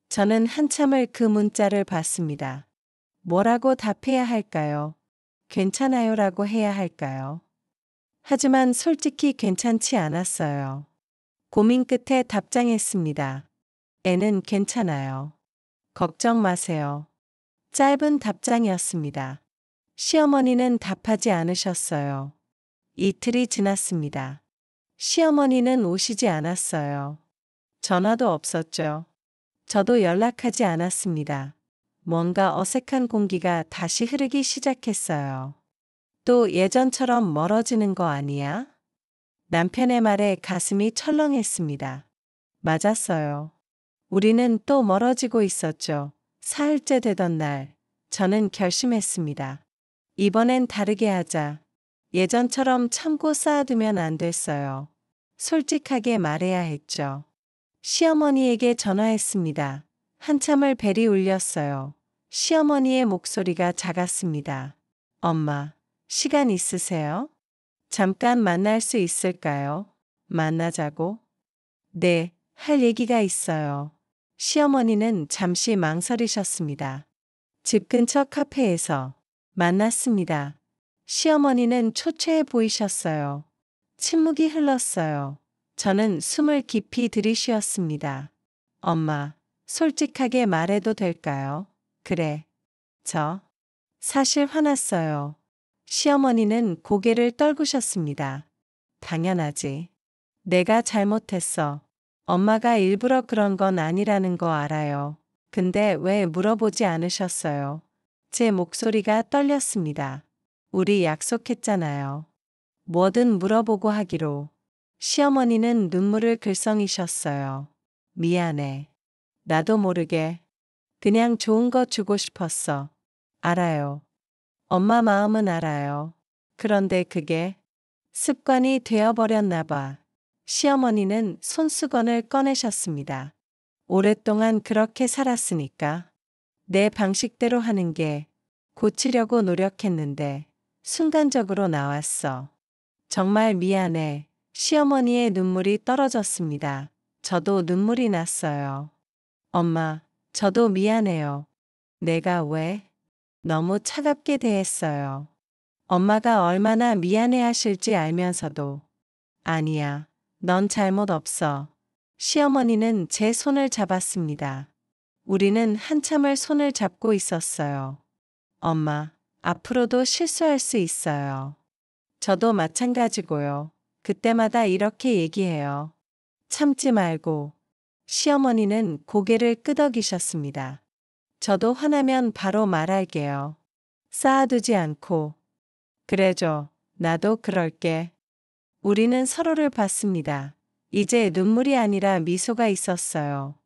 [SPEAKER 1] 저는 한참을 그 문자를 봤습니다. 뭐라고 답해야 할까요? 괜찮아요라고 해야 할까요? 하지만 솔직히 괜찮지 않았어요. 고민 끝에 답장했습니다. 애는 괜찮아요. 걱정 마세요. 짧은 답장이었습니다. 시어머니는 답하지 않으셨어요. 이틀이 지났습니다. 시어머니는 오시지 않았어요. 전화도 없었죠. 저도 연락하지 않았습니다. 뭔가 어색한 공기가 다시 흐르기 시작했어요. 또 예전처럼 멀어지는 거 아니야? 남편의 말에 가슴이 철렁했습니다. 맞았어요. 우리는 또 멀어지고 있었죠. 사흘째 되던 날, 저는 결심했습니다. 이번엔 다르게 하자. 예전처럼 참고 쌓아두면 안 됐어요. 솔직하게 말해야 했죠. 시어머니에게 전화했습니다. 한참을 벨이 울렸어요. 시어머니의 목소리가 작았습니다. 엄마, 시간 있으세요? 잠깐 만날 수 있을까요? 만나자고? 네, 할 얘기가 있어요. 시어머니는 잠시 망설이셨습니다. 집 근처 카페에서 만났습니다. 시어머니는 초췌해 보이셨어요. 침묵이 흘렀어요. 저는 숨을 깊이 들이쉬었습니다. 엄마, 솔직하게 말해도 될까요? 그래. 저 사실 화났어요. 시어머니는 고개를 떨구셨습니다. 당연하지. 내가 잘못했어. 엄마가 일부러 그런 건 아니라는 거 알아요. 근데 왜 물어보지 않으셨어요? 제 목소리가 떨렸습니다. 우리 약속했잖아요. 뭐든 물어보고 하기로. 시어머니는 눈물을 글썽이셨어요. 미안해. 나도 모르게. 그냥 좋은 거 주고 싶었어. 알아요. 엄마 마음은 알아요. 그런데 그게 습관이 되어버렸나 봐. 시어머니는 손수건을 꺼내셨습니다. 오랫동안 그렇게 살았으니까 내 방식대로 하는 게 고치려고 노력했는데 순간적으로 나왔어. 정말 미안해. 시어머니의 눈물이 떨어졌습니다. 저도 눈물이 났어요. 엄마, 저도 미안해요. 내가 왜 너무 차갑게 대했어요. 엄마가 얼마나 미안해 하실지 알면서도 아니야, 넌 잘못 없어. 시어머니는 제 손을 잡았습니다. 우리는 한참을 손을 잡고 있었어요. 엄마, 앞으로도 실수할 수 있어요. 저도 마찬가지고요. 그때마다 이렇게 얘기해요. 참지 말고. 시어머니는 고개를 끄덕이셨습니다. 저도 화나면 바로 말할게요. 쌓아두지 않고. 그래줘. 나도 그럴게. 우리는 서로를 봤습니다. 이제 눈물이 아니라 미소가 있었어요.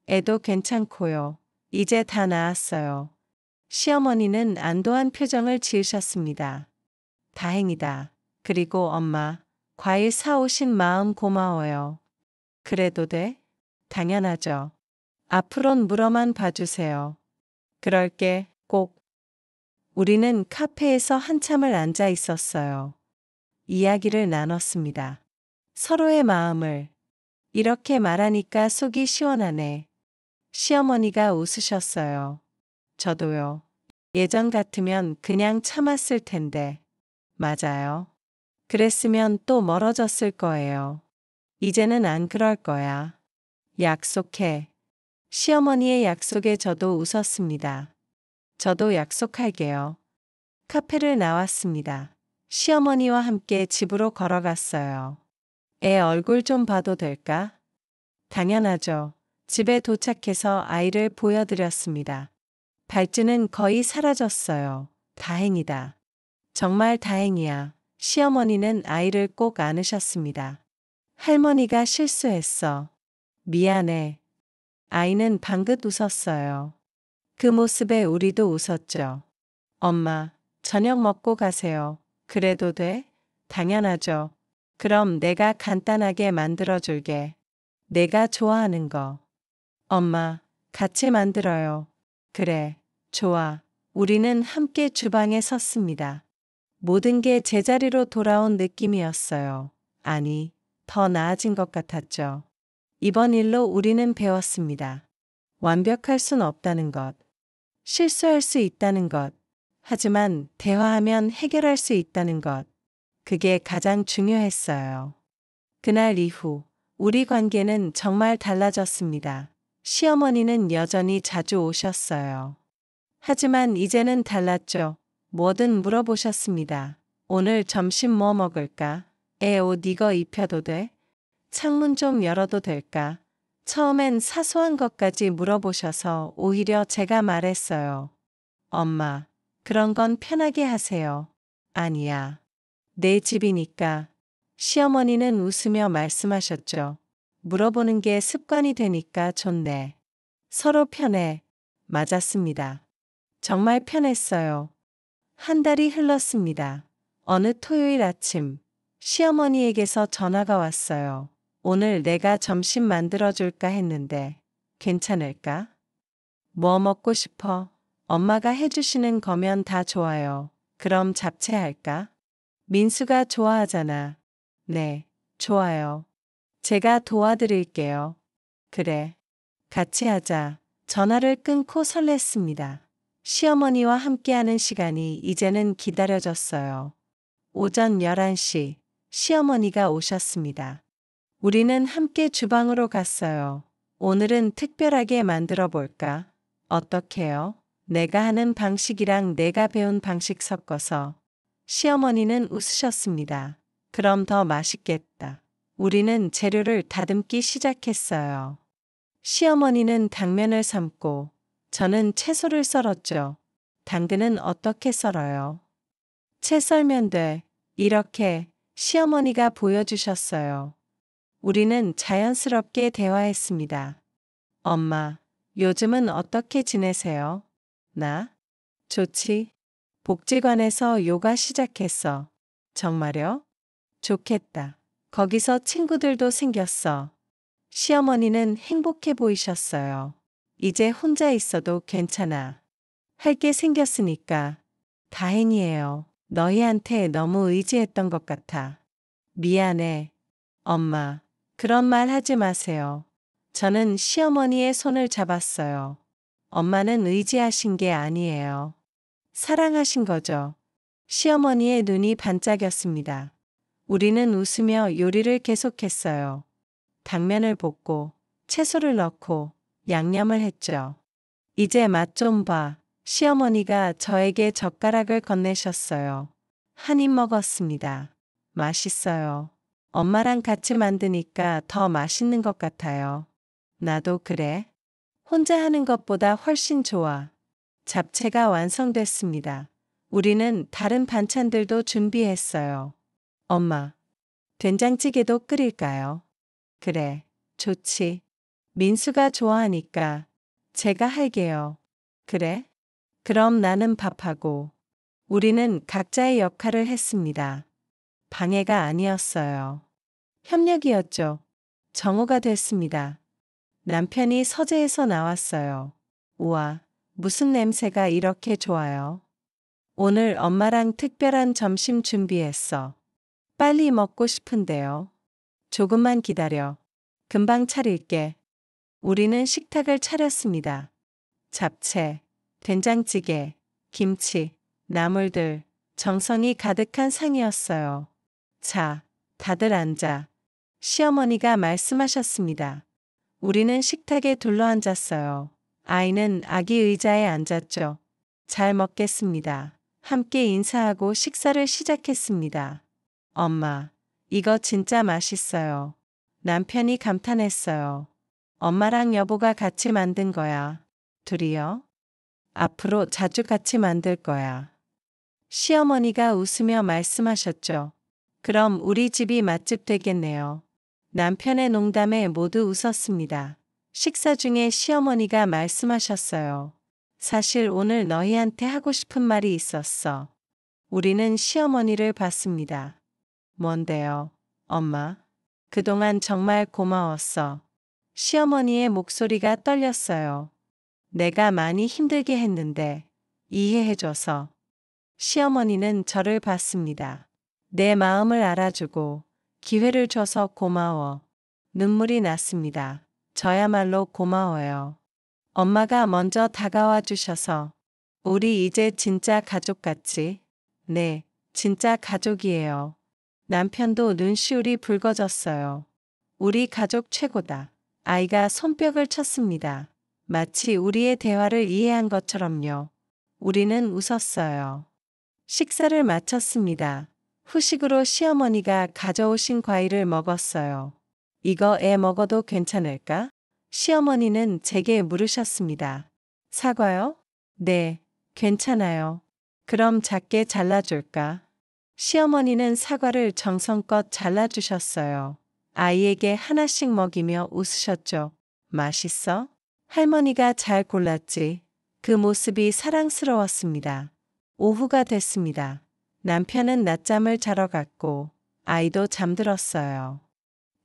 [SPEAKER 1] 애도 괜찮고요. 이제 다 나았어요. 시어머니는 안도한 표정을 지으셨습니다. 다행이다. 그리고 엄마, 과일 사오신 마음 고마워요. 그래도 돼? 당연하죠. 앞으론 물어만 봐주세요. 그럴게, 꼭. 우리는 카페에서 한참을 앉아 있었어요. 이야기를 나눴습니다. 서로의 마음을. 이렇게 말하니까 속이 시원하네. 시어머니가 웃으셨어요. 저도요. 예전 같으면 그냥 참았을 텐데. 맞아요. 그랬으면 또 멀어졌을 거예요. 이제는 안 그럴 거야. 약속해. 시어머니의 약속에 저도 웃었습니다. 저도 약속할게요. 카페를 나왔습니다. 시어머니와 함께 집으로 걸어갔어요. 애 얼굴 좀 봐도 될까? 당연하죠. 집에 도착해서 아이를 보여드렸습니다. 발주는 거의 사라졌어요. 다행이다. 정말 다행이야. 시어머니는 아이를 꼭 안으셨습니다. 할머니가 실수했어. 미안해. 아이는 방긋 웃었어요. 그 모습에 우리도 웃었죠. 엄마, 저녁 먹고 가세요. 그래도 돼? 당연하죠. 그럼 내가 간단하게 만들어줄게. 내가 좋아하는 거. 엄마, 같이 만들어요. 그래, 좋아. 우리는 함께 주방에 섰습니다. 모든 게 제자리로 돌아온 느낌이었어요. 아니, 더 나아진 것 같았죠. 이번 일로 우리는 배웠습니다. 완벽할 순 없다는 것. 실수할 수 있다는 것. 하지만 대화하면 해결할 수 있다는 것. 그게 가장 중요했어요. 그날 이후 우리 관계는 정말 달라졌습니다. 시어머니는 여전히 자주 오셨어요. 하지만 이제는 달랐죠. 뭐든 물어보셨습니다. 오늘 점심 뭐 먹을까? 애 옷 이거 입혀도 돼? 창문 좀 열어도 될까? 처음엔 사소한 것까지 물어보셔서 오히려 제가 말했어요. 엄마, 그런 건 편하게 하세요. 아니야. 내 집이니까. 시어머니는 웃으며 말씀하셨죠. 물어보는 게 습관이 되니까 좋네. 서로 편해. 맞았습니다. 정말 편했어요. 한 달이 흘렀습니다. 어느 토요일 아침, 시어머니에게서 전화가 왔어요. 오늘 내가 점심 만들어줄까 했는데 괜찮을까? 뭐 먹고 싶어? 엄마가 해주시는 거면 다 좋아요. 그럼 잡채 할까? 민수가 좋아하잖아. 네, 좋아요. 제가 도와드릴게요. 그래. 같이 하자. 전화를 끊고 설렜습니다. 시어머니와 함께하는 시간이 이제는 기다려졌어요. 오전 11시, 시어머니가 오셨습니다. 우리는 함께 주방으로 갔어요. 오늘은 특별하게 만들어 볼까? 어떻게요? 내가 하는 방식이랑 내가 배운 방식 섞어서. 시어머니는 웃으셨습니다. 그럼 더 맛있겠다. 우리는 재료를 다듬기 시작했어요. 시어머니는 당면을 삶고 저는 채소를 썰었죠. 당근은 어떻게 썰어요? 채 썰면 돼. 이렇게 시어머니가 보여주셨어요. 우리는 자연스럽게 대화했습니다. 엄마, 요즘은 어떻게 지내세요? 나? 좋지. 복지관에서 요가 시작했어. 정말요? 좋겠다. 거기서 친구들도 생겼어. 시어머니는 행복해 보이셨어요. 이제 혼자 있어도 괜찮아. 할 게 생겼으니까. 다행이에요. 너희한테 너무 의지했던 것 같아. 미안해. 엄마, 그런 말 하지 마세요. 저는 시어머니의 손을 잡았어요. 엄마는 의지하신 게 아니에요. 사랑하신 거죠. 시어머니의 눈이 반짝였습니다. 우리는 웃으며 요리를 계속했어요. 당면을 볶고 채소를 넣고 양념을 했죠. 이제 맛 좀 봐. 시어머니가 저에게 젓가락을 건네셨어요. 한 입 먹었습니다. 맛있어요. 엄마랑 같이 만드니까 더 맛있는 것 같아요. 나도 그래. 혼자 하는 것보다 훨씬 좋아. 잡채가 완성됐습니다. 우리는 다른 반찬들도 준비했어요. 엄마, 된장찌개도 끓일까요? 그래, 좋지. 민수가 좋아하니까 제가 할게요. 그래? 그럼 나는 밥하고. 우리는 각자의 역할을 했습니다. 방해가 아니었어요. 협력이었죠. 정오가 됐습니다. 남편이 서재에서 나왔어요. 우와, 무슨 냄새가 이렇게 좋아요? 오늘 엄마랑 특별한 점심 준비했어. 빨리 먹고 싶은데요. 조금만 기다려. 금방 차릴게. 우리는 식탁을 차렸습니다. 잡채, 된장찌개, 김치, 나물들, 정성이 가득한 상이었어요. 자, 다들 앉아. 시어머니가 말씀하셨습니다. 우리는 식탁에 둘러앉았어요. 아이는 아기 의자에 앉았죠. 잘 먹겠습니다. 함께 인사하고 식사를 시작했습니다. 엄마, 이거 진짜 맛있어요. 남편이 감탄했어요. 엄마랑 여보가 같이 만든 거야. 둘이요? 앞으로 자주 같이 만들 거야. 시어머니가 웃으며 말씀하셨죠. 그럼 우리 집이 맛집 되겠네요. 남편의 농담에 모두 웃었습니다. 식사 중에 시어머니가 말씀하셨어요. 사실 오늘 너희한테 하고 싶은 말이 있었어. 우리는 시어머니를 봤습니다. 뭔데요, 엄마? 그동안 정말 고마웠어. 시어머니의 목소리가 떨렸어요. 내가 많이 힘들게 했는데 이해해줘서. 시어머니는 저를 봤습니다. 내 마음을 알아주고 기회를 줘서 고마워. 눈물이 났습니다. 저야말로 고마워요. 엄마가 먼저 다가와 주셔서 우리 이제 진짜 가족 같지? 네, 진짜 가족이에요. 남편도 눈시울이 붉어졌어요. 우리 가족 최고다. 아이가 손뼉을 쳤습니다. 마치 우리의 대화를 이해한 것처럼요. 우리는 웃었어요. 식사를 마쳤습니다. 후식으로 시어머니가 가져오신 과일을 먹었어요. 이거 애 먹어도 괜찮을까? 시어머니는 제게 물으셨습니다. 사과요? 네, 괜찮아요. 그럼 작게 잘라줄까? 시어머니는 사과를 정성껏 잘라주셨어요. 아이에게 하나씩 먹이며 웃으셨죠. 맛있어? 할머니가 잘 골랐지. 그 모습이 사랑스러웠습니다. 오후가 됐습니다. 남편은 낮잠을 자러 갔고 아이도 잠들었어요.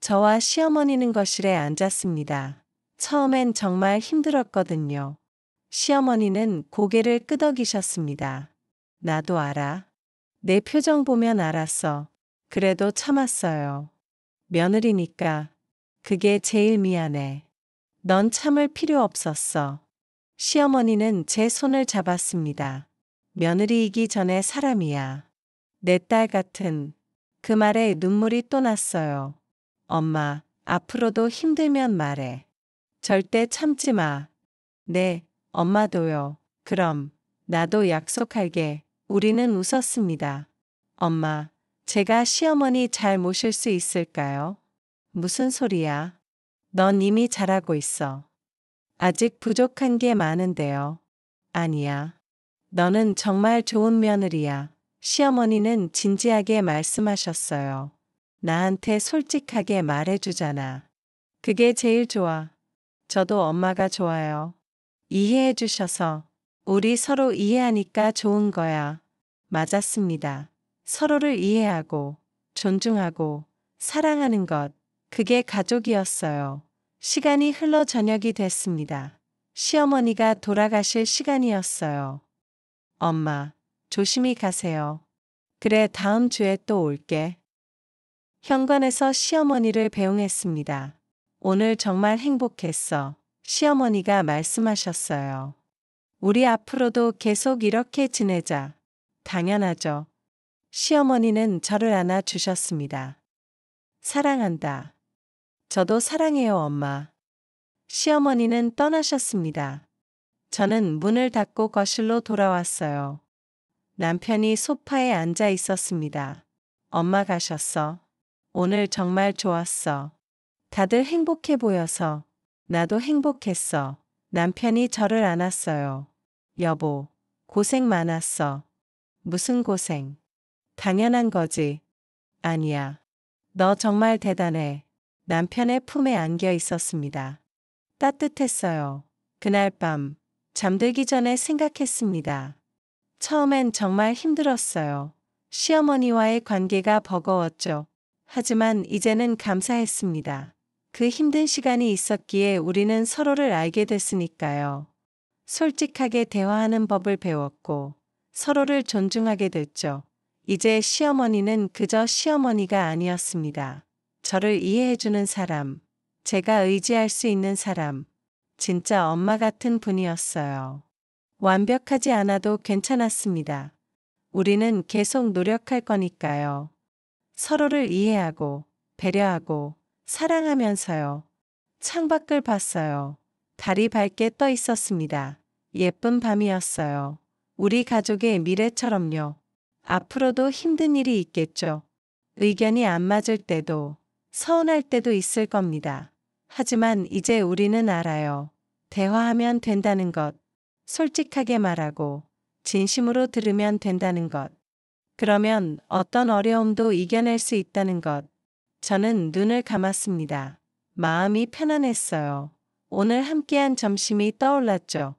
[SPEAKER 1] 저와 시어머니는 거실에 앉았습니다. 처음엔 정말 힘들었거든요. 시어머니는 고개를 끄덕이셨습니다. 나도 알아. 내 표정 보면 알았어. 그래도 참았어요. 며느리니까. 그게 제일 미안해. 넌 참을 필요 없었어. 시어머니는 제 손을 잡았습니다. 며느리이기 전에 사람이야. 내 딸 같은. 그 말에 눈물이 또 났어요. 엄마, 앞으로도 힘들면 말해. 절대 참지 마. 네, 엄마도요. 그럼, 나도 약속할게. 우리는 웃었습니다. 엄마, 제가 시어머니 잘 모실 수 있을까요? 무슨 소리야? 넌 이미 잘하고 있어. 아직 부족한 게 많은데요. 아니야. 너는 정말 좋은 며느리야. 시어머니는 진지하게 말씀하셨어요. 나한테 솔직하게 말해주잖아. 그게 제일 좋아. 저도 엄마가 좋아요. 이해해 주셔서. 우리 서로 이해하니까 좋은 거야. 맞았습니다. 서로를 이해하고, 존중하고, 사랑하는 것. 그게 가족이었어요. 시간이 흘러 저녁이 됐습니다. 시어머니가 돌아가실 시간이었어요. 엄마, 조심히 가세요. 그래, 다음 주에 또 올게. 현관에서 시어머니를 배웅했습니다. 오늘 정말 행복했어. 시어머니가 말씀하셨어요. 우리 앞으로도 계속 이렇게 지내자. 당연하죠. 시어머니는 저를 안아 주셨습니다. 사랑한다. 저도 사랑해요, 엄마. 시어머니는 떠나셨습니다. 저는 문을 닫고 거실로 돌아왔어요. 남편이 소파에 앉아 있었습니다. 엄마 가셨어. 오늘 정말 좋았어. 다들 행복해 보여서. 나도 행복했어. 남편이 저를 안았어요. 여보, 고생 많았어. 무슨 고생? 당연한 거지. 아니야. 너 정말 대단해. 남편의 품에 안겨 있었습니다. 따뜻했어요. 그날 밤, 잠들기 전에 생각했습니다. 처음엔 정말 힘들었어요. 시어머니와의 관계가 버거웠죠. 하지만 이제는 감사했습니다. 그 힘든 시간이 있었기에 우리는 서로를 알게 됐으니까요. 솔직하게 대화하는 법을 배웠고, 서로를 존중하게 됐죠. 이제 시어머니는 그저 시어머니가 아니었습니다. 저를 이해해주는 사람, 제가 의지할 수 있는 사람, 진짜 엄마 같은 분이었어요. 완벽하지 않아도 괜찮았습니다. 우리는 계속 노력할 거니까요. 서로를 이해하고, 배려하고, 사랑하면서요. 창밖을 봤어요. 달이 밝게 떠 있었습니다. 예쁜 밤이었어요. 우리 가족의 미래처럼요. 앞으로도 힘든 일이 있겠죠. 의견이 안 맞을 때도, 서운할 때도 있을 겁니다. 하지만 이제 우리는 알아요. 대화하면 된다는 것, 솔직하게 말하고, 진심으로 들으면 된다는 것. 그러면 어떤 어려움도 이겨낼 수 있다는 것. 저는 눈을 감았습니다. 마음이 편안했어요. 오늘 함께한 점심이 떠올랐죠.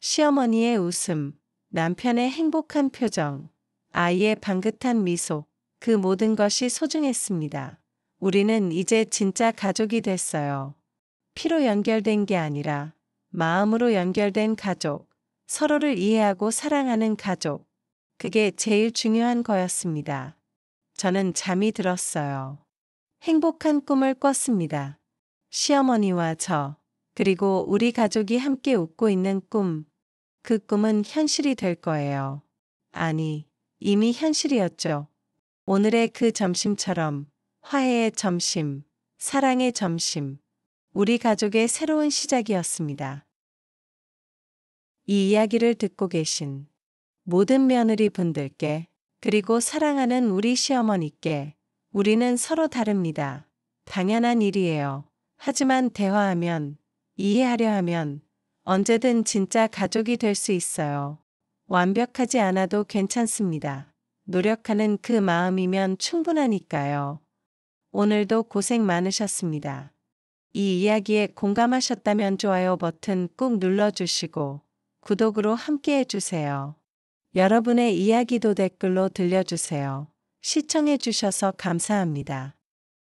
[SPEAKER 1] 시어머니의 웃음, 남편의 행복한 표정, 아이의 방긋한 미소, 그 모든 것이 소중했습니다. 우리는 이제 진짜 가족이 됐어요. 피로 연결된 게 아니라 마음으로 연결된 가족, 서로를 이해하고 사랑하는 가족. 그게 제일 중요한 거였습니다. 저는 잠이 들었어요. 행복한 꿈을 꿨습니다. 시어머니와 저, 그리고 우리 가족이 함께 웃고 있는 꿈. 그 꿈은 현실이 될 거예요. 아니, 이미 현실이었죠. 오늘의 그 점심처럼 화해의 점심, 사랑의 점심, 우리 가족의 새로운 시작이었습니다. 이 이야기를 듣고 계신 모든 며느리 분들께, 그리고 사랑하는 우리 시어머니께, 우리는 서로 다릅니다. 당연한 일이에요. 하지만 대화하면, 이해하려 하면 언제든 진짜 가족이 될 수 있어요. 완벽하지 않아도 괜찮습니다. 노력하는 그 마음이면 충분하니까요. 오늘도 고생 많으셨습니다. 이 이야기에 공감하셨다면 좋아요 버튼 꾹 눌러주시고 구독으로 함께 해주세요. 여러분의 이야기도 댓글로 들려주세요. 시청해주셔서 감사합니다.